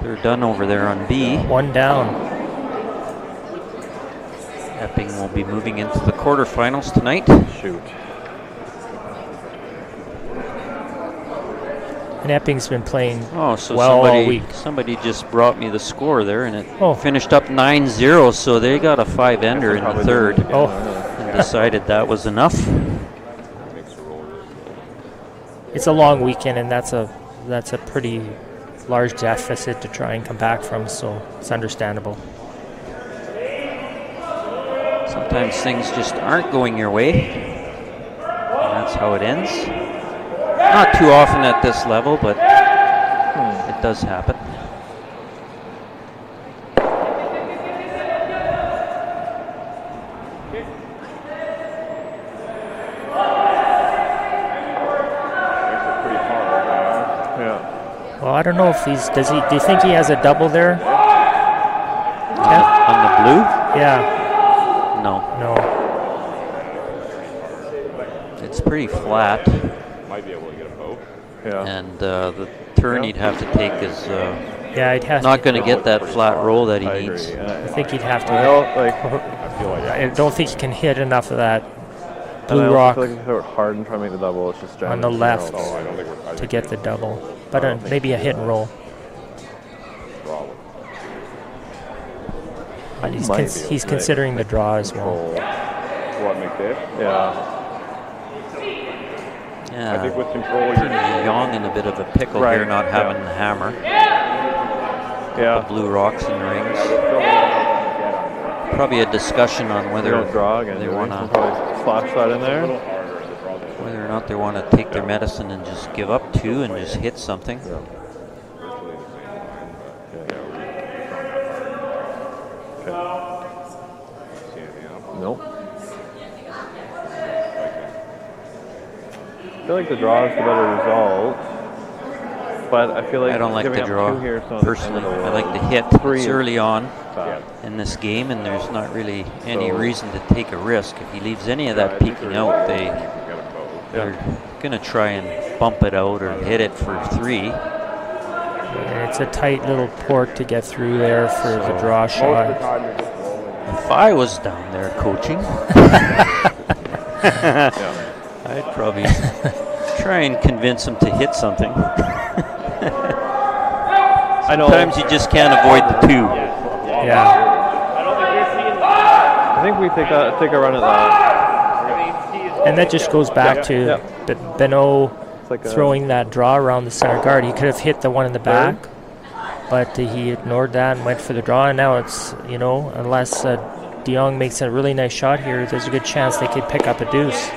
they're done over there on B. One down. Epping will be moving into the quarterfinals tonight. Shoot. And Epping's been playing Oh, so well all week. somebody just brought me the score there, and it finished up 9-0, so they got a 5-ender in the third and decided that was enough. It's a long weekend, and that's a pretty large deficit to try and come back from, so it's understandable. Sometimes things just aren't going your way, and that's how it ends. Not too often at this level, but it does happen. Well, I don't know if he's. Do you think he has a double there? On the blue? Yeah. No. No. It's pretty flat. Might be able to get a boat. Yeah. And the turn he'd have to take is yeah, he'd have not going to get that flat roll that he needs. I think he'd have to. I don't think he can hit enough of that And blue I rock feel like if you throw it hard and try to make the double, it's just on the left jamming. to get the double. But maybe a hit and roll. But he's considering the draw as well. What, make this? Yeah. Yeah. I think with control, you're Jong in a bit of a pickle here, not having the hammer. Yeah. The blue rocks and rings. Probably a discussion on whether They want to flash that in there. Whether or not they want to take their medicine and just give up two and just hit something. Nope. I feel like the draw is the better result, but I feel like I don't like the draw personally. I like the hit. It's early on in this game, and there's not really any reason to take a risk. If he leaves any of that peeking out, they're going to try and bump it out or hit it for three. And it's a tight little port to get through there for the draw shot. If I was down there coaching, I'd probably try and convince him to hit something. I know. Sometimes you just can't avoid the two. Yeah. I think we take a run at that. And that just goes back to Beno throwing that draw around the center guard. He could have hit the one in the back, but he ignored that and went for the draw. And now it's, unless De Jong makes a really nice shot here, there's a good chance they could pick up a deuce.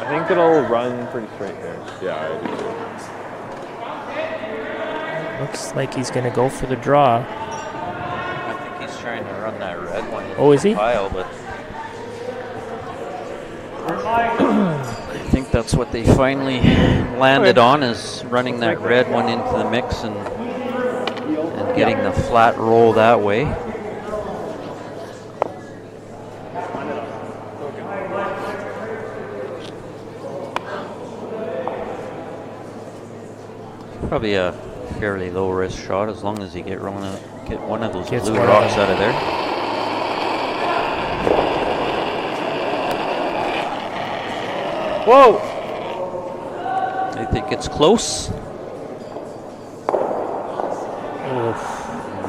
I think it'll run pretty straight there. Yeah, I do. Looks like he's going to go for the draw. I think he's trying to run that red one into is he? the pile, but I think that's what they finally landed on, is running that red one into the mix and getting the flat roll that way. Probably a fairly low risk shot as long as you get one of those blue rocks out of there. Whoa! I think it's close.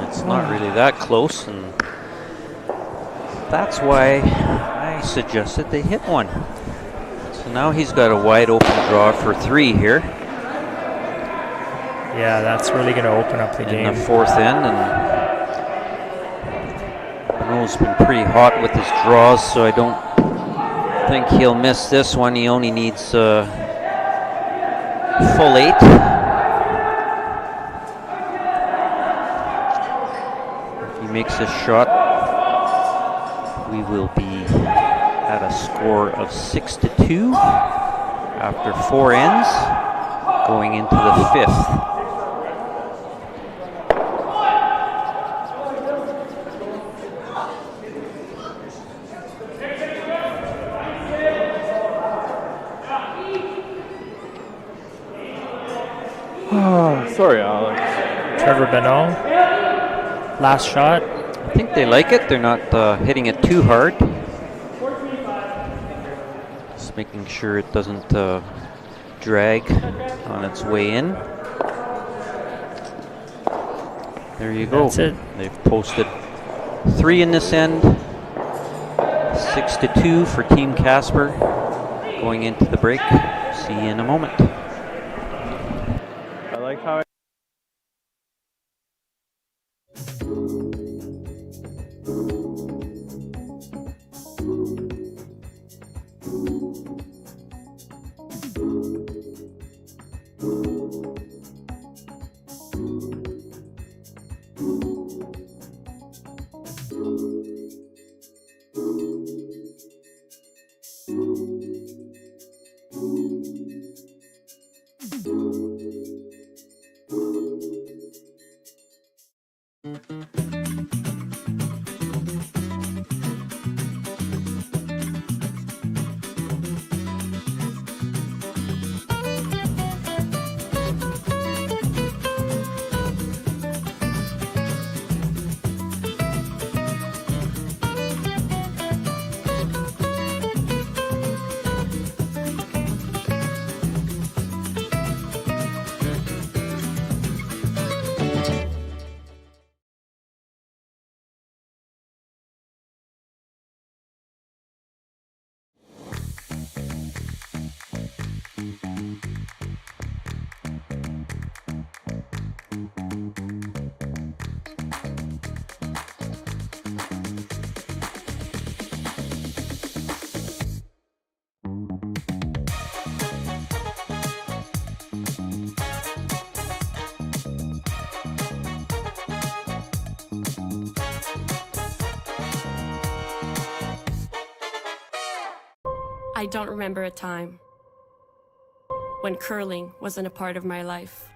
It's not really that close, and that's why I suggested they hit one. So now he's got a wide open draw for three here. Yeah, that's really going to open up the game. In the fourth end, and Beno's been pretty hot with his draws, so I don't think he'll miss this one. He only needs full 8. makes this shot, we will be at a score of 6-2 after 4 ends, going into the 5th. Sorry, Alex. Trevor Benoit, last shot. I think they like it. They're not hitting it too hard. Just making sure it doesn't drag on its way in. There you go. That's it. They've posted 3 in this end. 6-2 for Team Casper going into the break. See you in a moment. I like how I don't remember a time when curling wasn't a part of my life.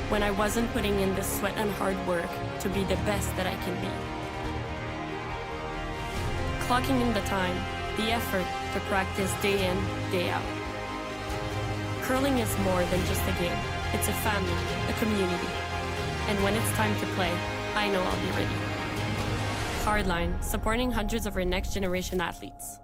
When I wasn't putting in the sweat and hard work to be the best that I can be. Clocking in the time, the effort to practice day in, day out. Curling is more than just a game. It's a family, a community. And when it's time to play, I know I'll be ready. Hardline, supporting hundreds of our next generation athletes.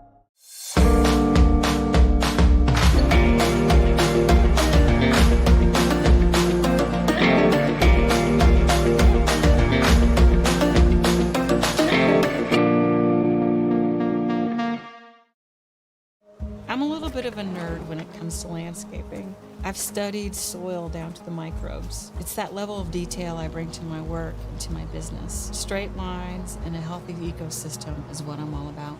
I'm a little bit of a nerd when it comes to landscaping. I've studied soil down to the microbes. It's that level of detail I bring to my work and to my business. Straight lines and a healthy ecosystem is what I'm all about.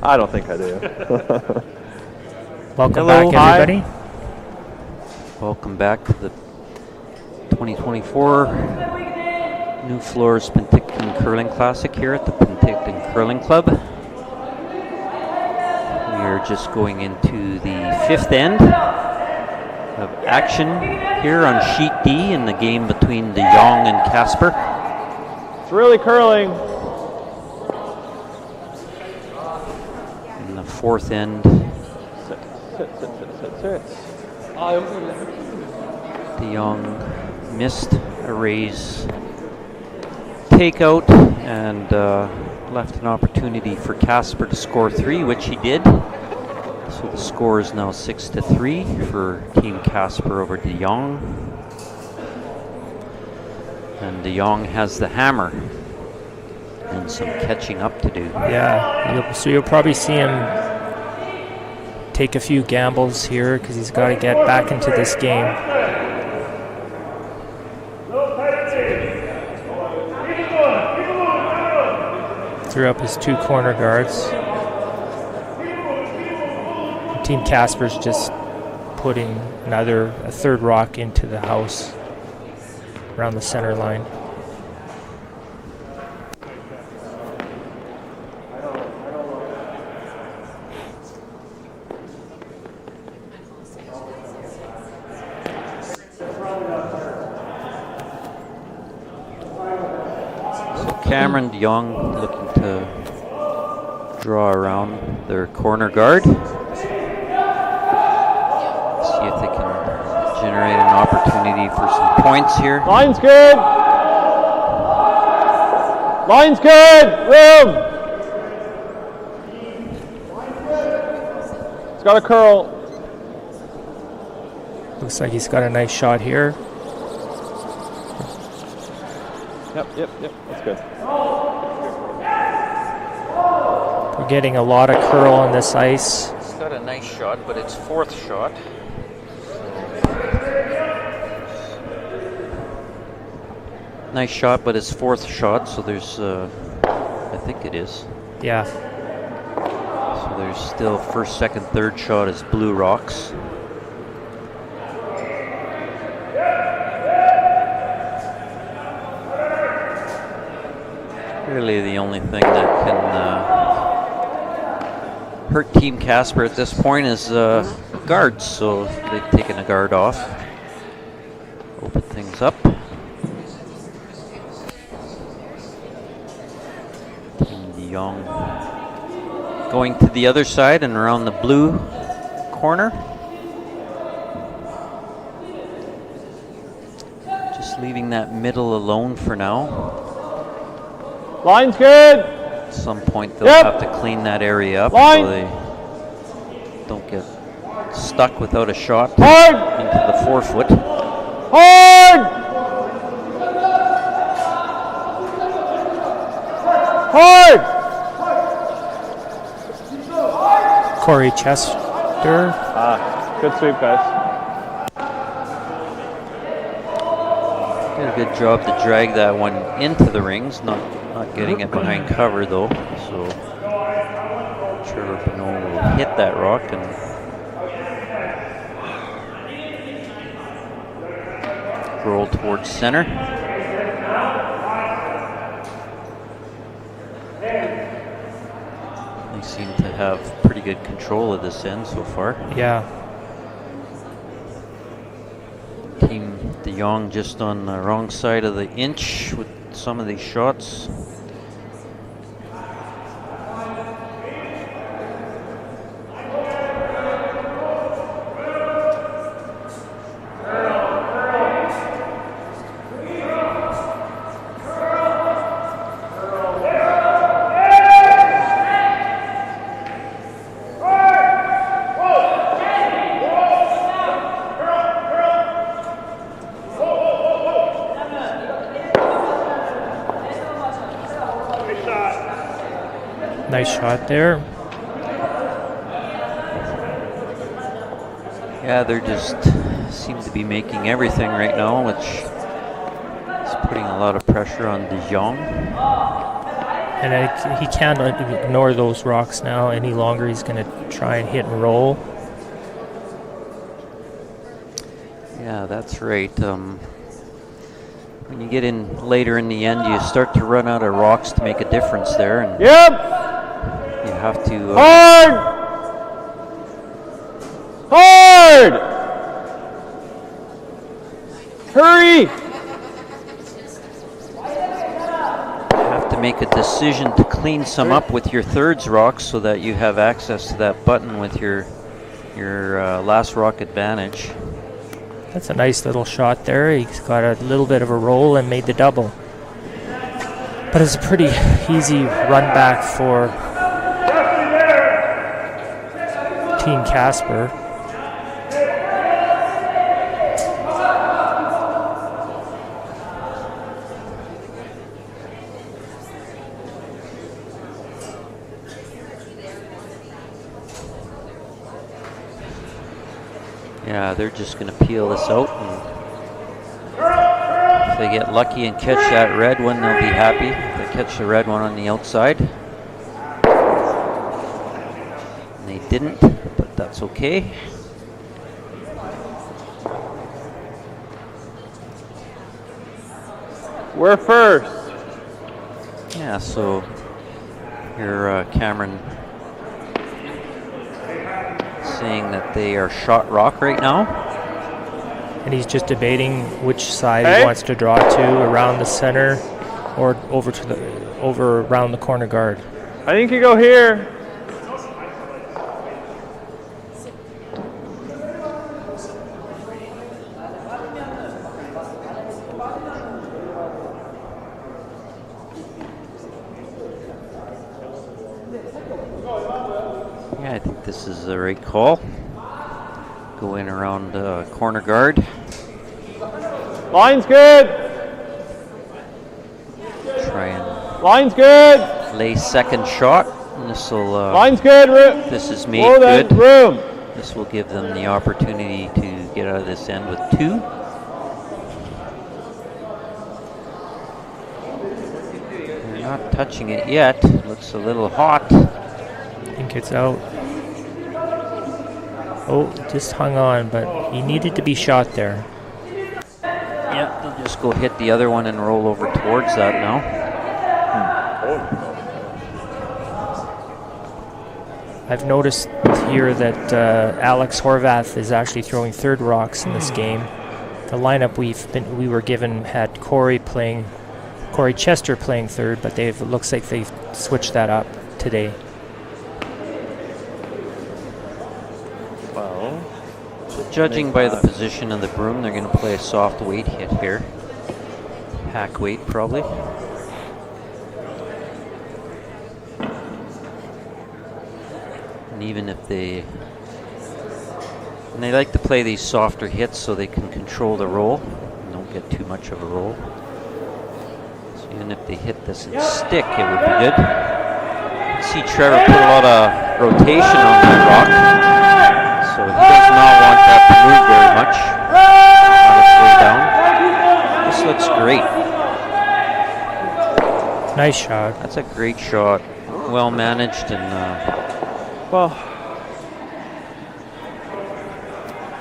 I don't think I do. Welcome Hello, back, everybody. Welcome back to the 2024 NuFloors Penticton Curling Classic here at the Penticton Curling Club. We are just going into the 5th end of action here on Sheet D in the game between the Jong and Casper. It's really curling. In the 4th end, Sit. De Jong missed a raise takeout and left an opportunity for Casper to score 3, which he did. So the score is now 6-3 for Team Casper over De Jong. And De Jong has the hammer and some catching up to do. Yeah, so you'll probably see him take a few gambles here because he's got to get back into this game. Threw up his 2 corner guards. Team Casper's just putting a third rock into the house around the center line. Cameron, Jong looking to draw around their corner guard. See if they can generate an opportunity for some points here. Line's good. Line's good. Room. It's got a curl. Looks like he's got a nice shot here. Yep. That's good. We're getting a lot of curl on this ice. He's got a nice shot, but it's 4th shot. Nice shot, but it's 4th shot, so there's, I think it is. Yeah. So there's still 1st, 2nd, 3rd shot is blue rocks. Really the only thing that can hurt Team Casper at this point is guards, so they've taken a guard off. Open things up. Team Jong going to the other side and around the blue corner. Just leaving that middle alone for now. Line's good. At some point they'll have to clean that area up so they don't get stuck without a shot into the 4-foot. Hard! Hard! Corey Chester. Good sweep, guys. Did a good job to drag that one into the rings, not getting it behind cover though. So Trevor Pinot will hit that rock and roll towards center. They seem to have pretty good control of this end so far. Yeah. Team De Jong just on the wrong side of the inch with some of these shots. Nice shot there. Yeah, they're just seem to be making everything right now, which is putting a lot of pressure on De Jong. And he can't ignore those rocks now any longer. He's going to try and hit and roll. Yeah, that's right. When you get in later in the end, you start to run out of rocks to make a difference there. And you have to... Hard! Hard! Hurry! have to make a decision to clean some up with your thirds rocks so that you have access to that button with your last rock advantage. That's a nice little shot there. He's got a little bit of a roll and made the double. But it's a pretty easy run back for Team Casper. Yeah, they're just going to peel this out, and if they get lucky and catch that red one, they'll be happy. If they catch the red one on the outside. And they didn't, but that's okay. We're first. Yeah, so here Cameron saying that they are shot rock right now. And he's just debating which side he wants to draw to, around the center or over around the corner guard. I think you go here. Yeah, I think this is the right call. Go in around corner guard. Line's good. Try and Line's good. lay second shot. And this will. Line's good. This is made Whoa, good. Room. This will give them the opportunity to get out of this end with 2. They're not touching it yet. Looks a little hot. I think it's out. Oh, just hung on, but he needed to be shot there. Yep, they'll just go hit the other one and roll over towards that now. I've noticed here that Alex Horvath is actually throwing third rocks in this game. The lineup we were given had Corey Chester playing third, but it looks like they've switched that up today. Well, so judging by the position of the broom, they're going to play a soft weight hit here. Hack weight probably. And even if they like to play these softer hits so they can control the roll and don't get too much of a roll. So even if they hit this and stick, it would be good. You see Trevor put a lot of rotation on that rock, so he does not want that to move very much on its way down. This looks great. Nice shot. That's a great shot. Well managed, and well,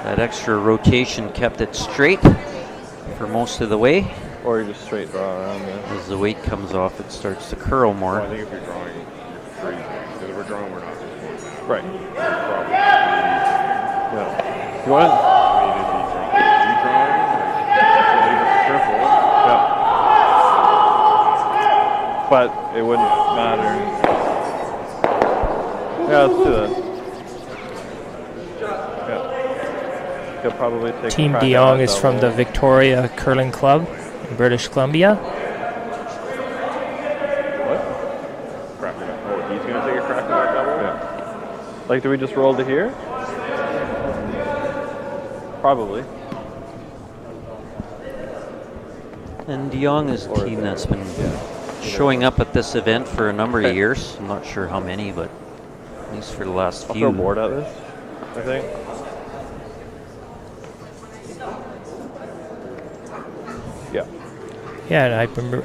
that extra rotation kept it straight for most of the way. Or you just straight draw around it. As the weight comes off, it starts to curl more. Well, I think if you're drawing, you're freezing. Because if we're drawing, we're not. Right. Probably. Yeah. You want? I mean, if he's drawing, leave it careful. Yeah. But it wouldn't matter. Yeah, let's do that. Yeah. He'll probably take Team De Jong is from the Victoria Curling Club in British Columbia. What? Crack it up. Oh, he's going to take a crack at that double? Yeah. Like, do we just roll to here? Probably. And De Jong is a team that's been showing up at this event for a number of years. I'm not sure how many, but at least for the last few. I'll throw board at this, I think. Yeah. Yeah, and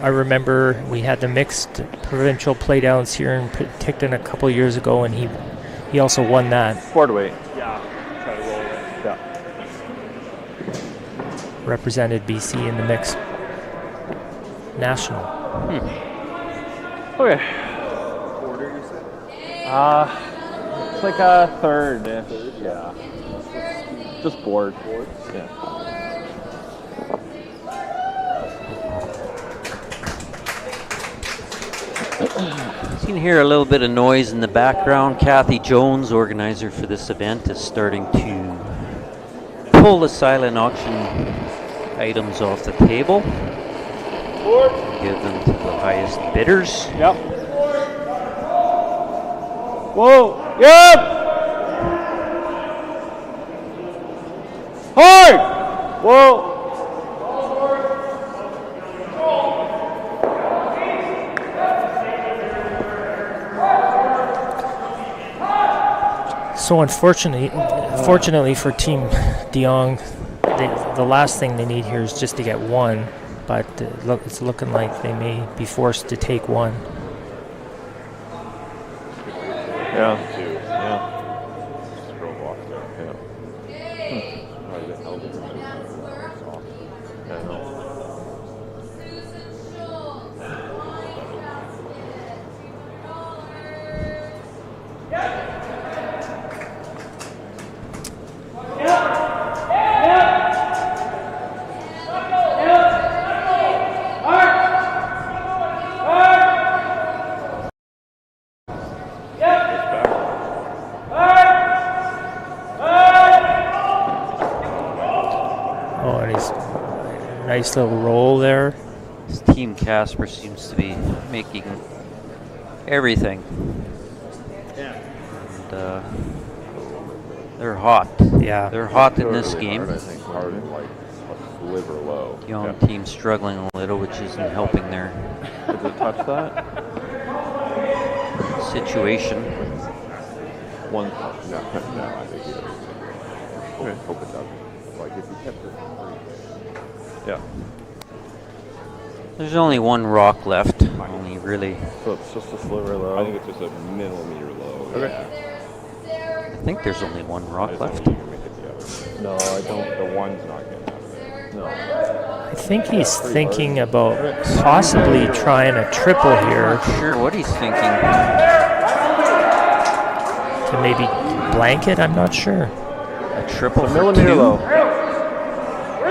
I remember we had the mixed provincial playdowns here in Penticton a couple of years ago, and he also won that. Board weight. Yeah. Try to roll it. Yeah. Represented BC in the mixed national. Okay. Quarter, you said? It's like a third. Yeah. Just board. Yeah. You can hear a little bit of noise in the background. Kathy Jones, organizer for this event, is starting to pull the silent auction items off the table. Give them to the highest bidders. Yep. Whoa. Yep. Hard. Whoa. So unfortunately, Fortunately for Team Jong, the last thing they need here is just to get one, but it's looking like they may be forced to take one. Yeah. Scroll off there. Probably the hell did I know. Oh, and he's nice little roll there. This team Casper seems to be making everything. Yeah. And, they're hot. Yeah. They're hot in this game. I think hard and like a sliver low. Young team struggling a little, which isn't helping their Did it touch that? situation. One touch. No, I think it does. Hope it doesn't. Like if you kept it. Yeah. There's only one rock left. Only really. So it's just a sliver low. I think it's just a millimeter low. Okay. I think there's only one rock left. No, I don't. The one's not getting out of there. No. I think he's thinking about possibly trying a triple here Not sure what he's thinking. to maybe blanket. I'm not sure. A triple A for millimeter two. low. I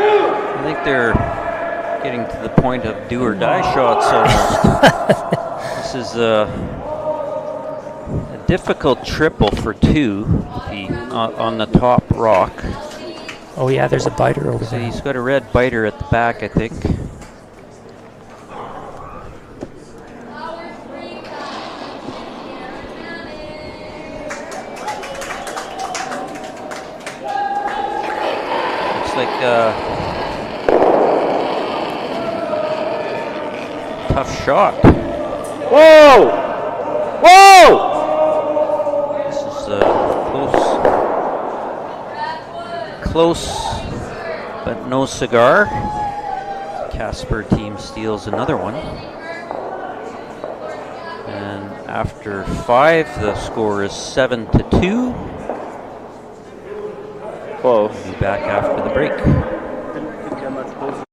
think they're getting to the point of do or die shots almost. This is a difficult triple for two on the top rock. Oh yeah, there's a biter over So there. he's got a red biter at the back, I think. Looks like tough shot. Whoa! Whoa! This is close, but no cigar. Casper team steals another one. And after 5, the score is 7-2. Close. We'll be back after the break. Couldn't get much closer.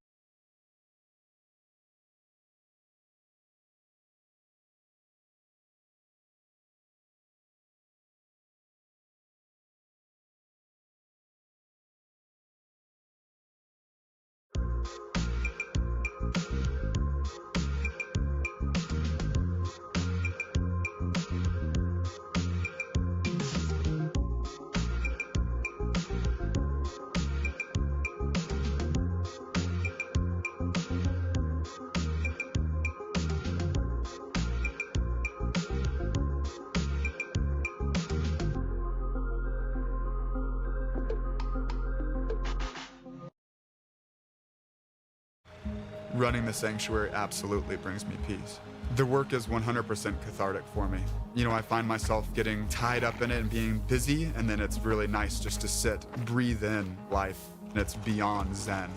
Running the sanctuary absolutely brings me peace. The work is 100% cathartic for me. You know, I find myself getting tied up in it and being busy, and then it's really nice just to sit, breathe in life, and it's beyond zen.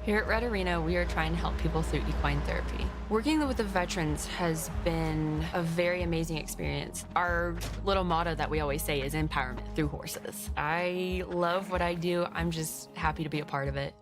Here at Red Arena, we are trying to help people through equine therapy. Working with the veterans has been a very amazing experience. Our little motto that we always say is empowerment through horses. I love what I do. I'm just happy to be a part of it.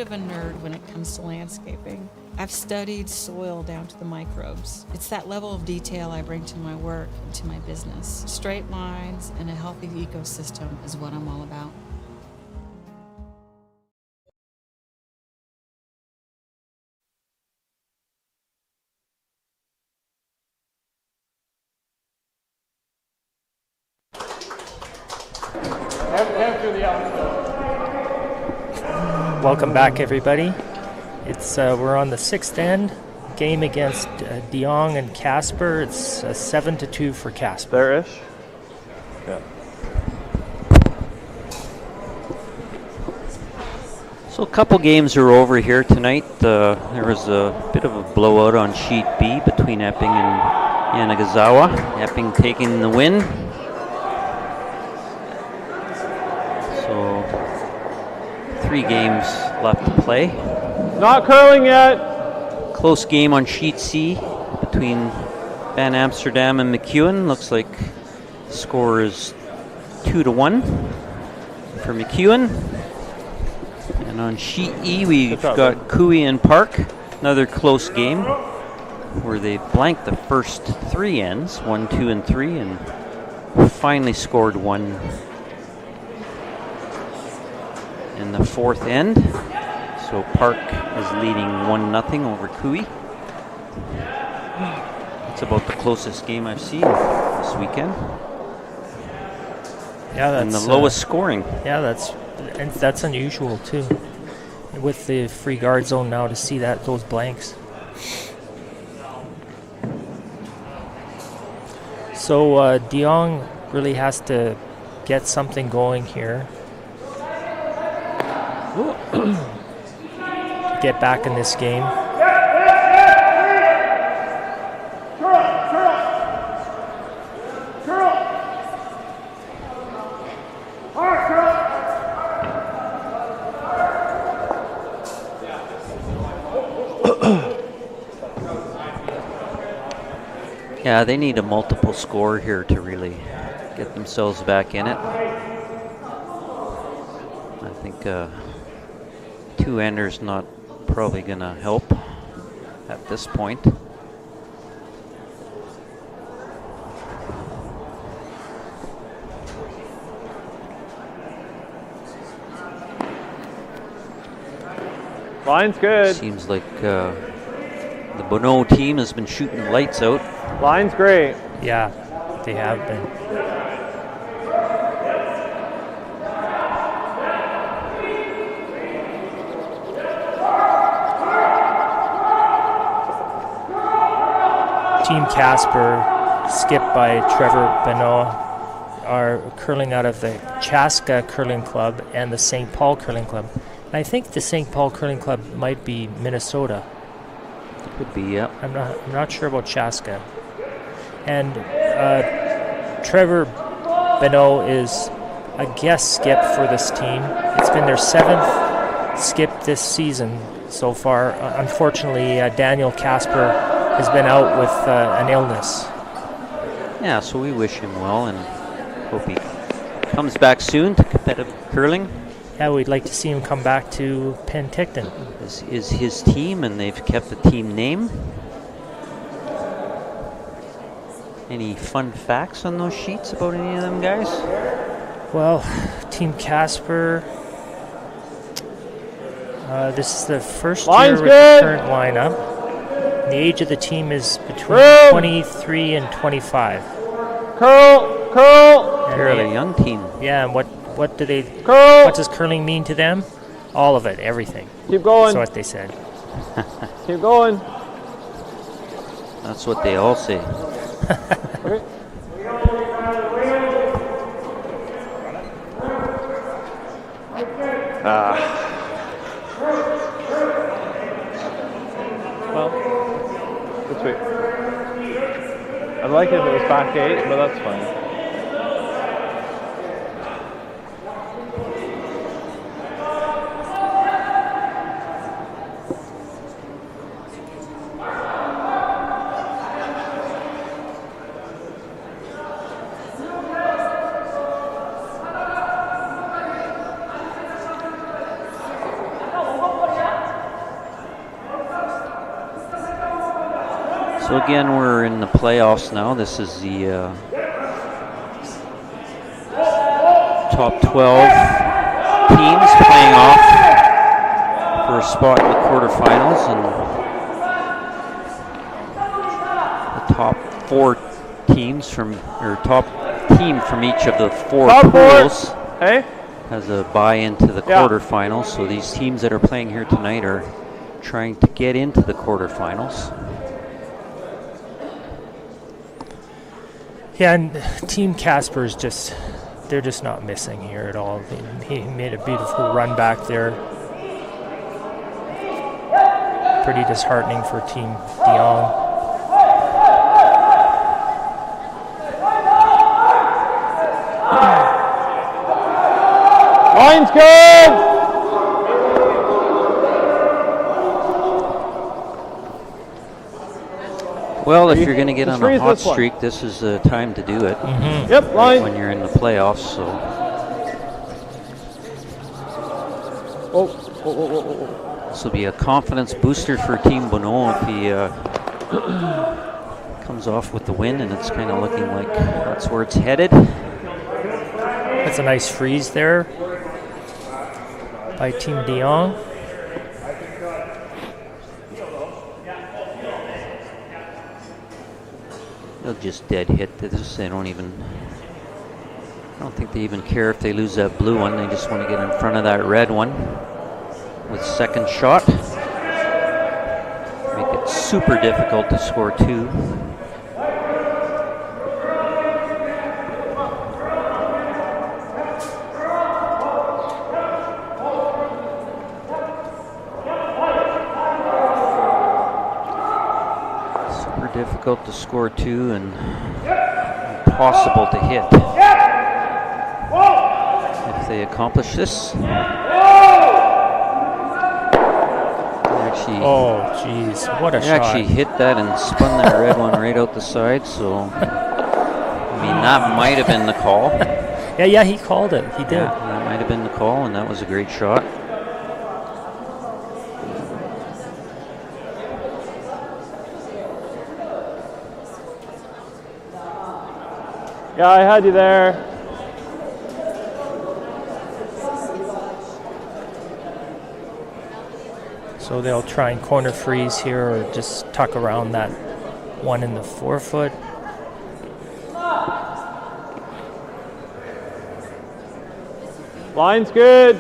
of a nerd when it comes to landscaping. I've studied soil down to the microbes. It's that level of detail I bring to my work and to my business. Straight lines and a healthy ecosystem is what I'm all about. Welcome back, everybody. It's we're on the 6th end game against Jong and Casper. It's 7-2 for Casper. There-ish. Yeah. So a couple games are over here tonight. There was a bit of a blowout on sheet B between Epping and Yanagazawa. Epping taking the win. So 3 games left to play. Not curling yet. Close game on sheet C between Van Amsterdam and McEwen. Looks like the score is 2-1 for McEwen. And on sheet E, we've got Cooey and Park. Another close game where they blanked the first 3 ends, 1, 2, and 3, and finally scored 1 in the 4th end. So Park is leading 1-0 over Cooey. It's about the closest game I've seen this weekend. Yeah, that's and the lowest scoring. Yeah, that's unusual too. With the free guard zone now, to see those blanks. So Jong really has to get something going here. To get back in this game. Yeah, they need a multiple score here to really get themselves back in it. I think 2-ender's not probably going to help at this point. Line's good. Seems like the Bonneau team has been shooting lights out. Line's great. Yeah, they have been. Team Casper, skipped by Trevor Bonneau, are curling out of the Chaska Curling Club and the St. Paul Curling Club. I think the St. Paul Curling Club might be Minnesota. Could be, yeah. I'm not sure about Chaska. And Trevor Bonneau is a guest skip for this team. It's been their 7th skip this season so far. Unfortunately, Daniel Casper has been out with an illness. Yeah, so we wish him well and hope he comes back soon to competitive curling. Yeah, we'd like to see him come back to Penticton. This is his team, and they've kept the team name. Any fun facts on those sheets about any of them guys? Well, Team Casper, this is the first year with the current lineup. The age of the team is between 23 and 25. Curl! They're a young team. Yeah, and what does curling mean to them? All of it, everything. Keep going. That's what they said. Keep going. That's what they all say. Okay. Well, let's wait. I'd like it if it was back 8, but that's fine. So again, we're in the playoffs now. This is the top 12 teams playing off for a spot in the quarterfinals, and the top 4 teams top team from each of the 4 pools has a bye into the quarterfinals. So these teams that are playing here tonight are trying to get into the quarterfinals. Yeah, and Team Casper is they're just not missing here at all. He made a beautiful run back there. Pretty disheartening for Team Jong. Line's good! Well, if you're going to get on a hot streak, this is the time to do it. Yep, line. When you're in the playoffs, so. This will be a confidence booster for Team Bonneau if he comes off with the win, and it's kind of looking like that's where it's headed. That's a nice freeze there by Team Jong. They'll just dead hit this. They don't I don't think they even care if they lose that blue one. They just want to get in front of that red one with second shot. Make it super difficult to score 2. Difficult to score 2 and impossible to hit. If they accomplish this. Oh, jeez, what a shot. They actually hit that and spun that red one right out the side, so I mean, that might have been the call. Yeah, he called it. He did. Yeah, that might have been the call, and that was a great shot. Yeah, I had you there. So they'll try and corner freeze here or just tuck around that one in the forefoot. Line's good.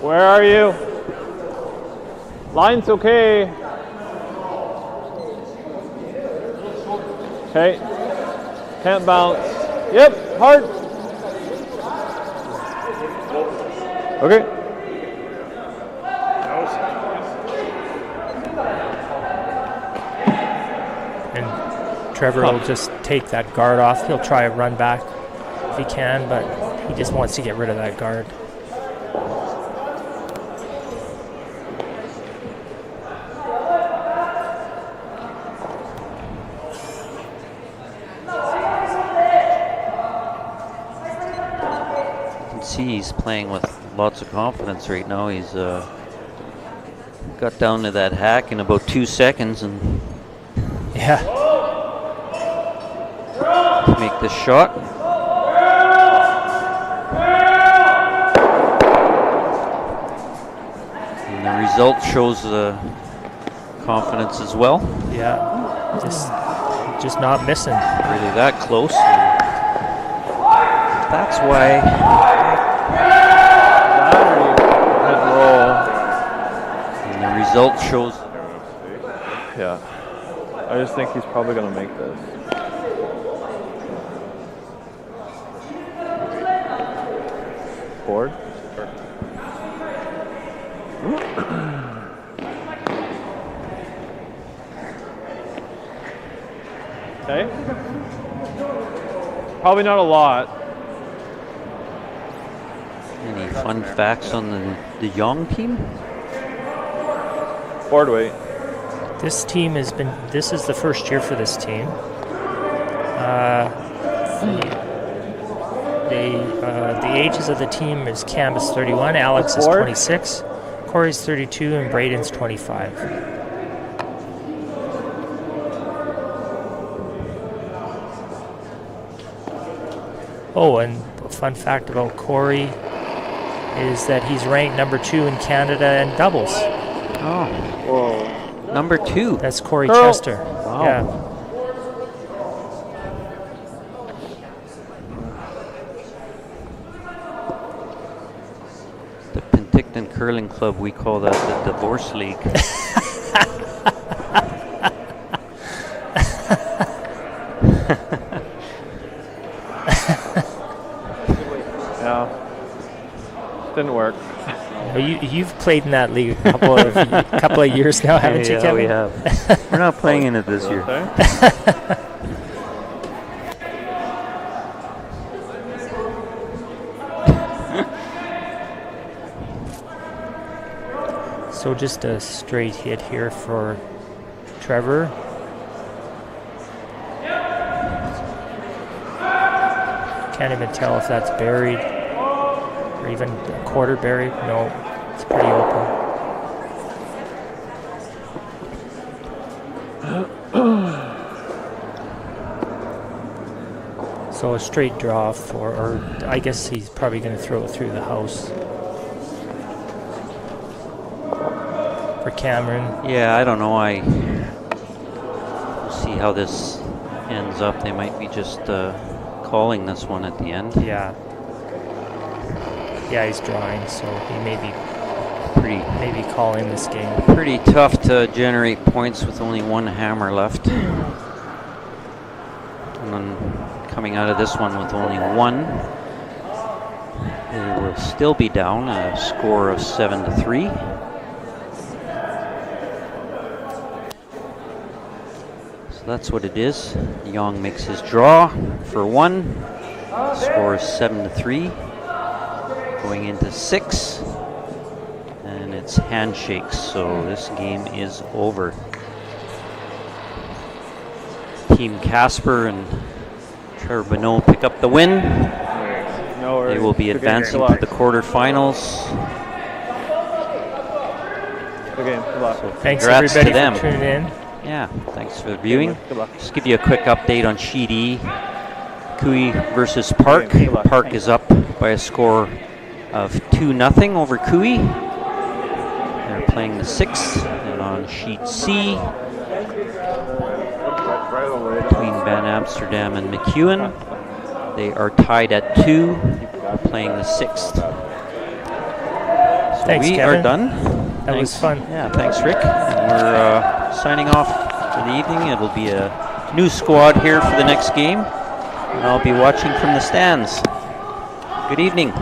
Where are you? Line's okay. Okay. Can't bounce. Yep, hard. Okay. And Trevor will just take that guard off. He'll try a run back if he can, but he just wants to get rid of that guard. He's playing with lots of confidence right now. He's got down to that hack in about 2 seconds and to make this shot. And the result shows the confidence as well. Yeah, just not missing. Really that close. That's why. And the result shows. Yeah. I just think he's probably going to make this. Board? Okay. Probably not a lot. Any fun facts on the Jong team? Board weight. This team this is the first year for this team. The ages of the team is Cam is 31, Alex is 26, Corey's 32 and Braden's 25. Oh, and a fun fact about Corey is that he's ranked number 2 in Canada in doubles. Oh. Whoa. Number 2. That's Corey Chester. Wow. Yeah. The Penticton Curling Club, we call that the divorce league. Yeah. Didn't work. Well, you've played in that league a couple of years now, haven't you, Kevin? We have. We're not playing in it this year. So just a straight hit here for Trevor. Can't even tell if that's buried or even a quarter buried. No, it's pretty open. So a straight draw or I guess he's probably going to throw it through the house. For Cameron. Yeah, I don't know. We'll see how this ends up. They might be just calling this one at the end. Yeah. Yeah, he's drawing, so he may be maybe calling this game. Pretty tough to generate points with only one hammer left. And then coming out of this one with only one, they will still be down a score of 7-3. That's what it is. Jong makes his draw for 1. Score is 7-3. Going into 6. And it's handshakes, so this game is over. Team Casper and Trevor Bonneau pick up the win. They will be advancing to the quarterfinals. Good game. Good luck. So thanks congrats everybody to them. for tuning in. Yeah, thanks for viewing. Good luck. Just give you a quick update on Sheet E. Cooey versus Park. Park is up by a score of 2-0 over Cooey. They're playing the 6th. And on Sheet C, between Van Amsterdam and McEwen, they are tied at 2, playing the 6th. So Thanks, we Kevin. are done. That was fun. Yeah, thanks, Rick. And we're signing off for the evening. It'll be a new squad here for the next game, and I'll be watching from the stands. Good evening.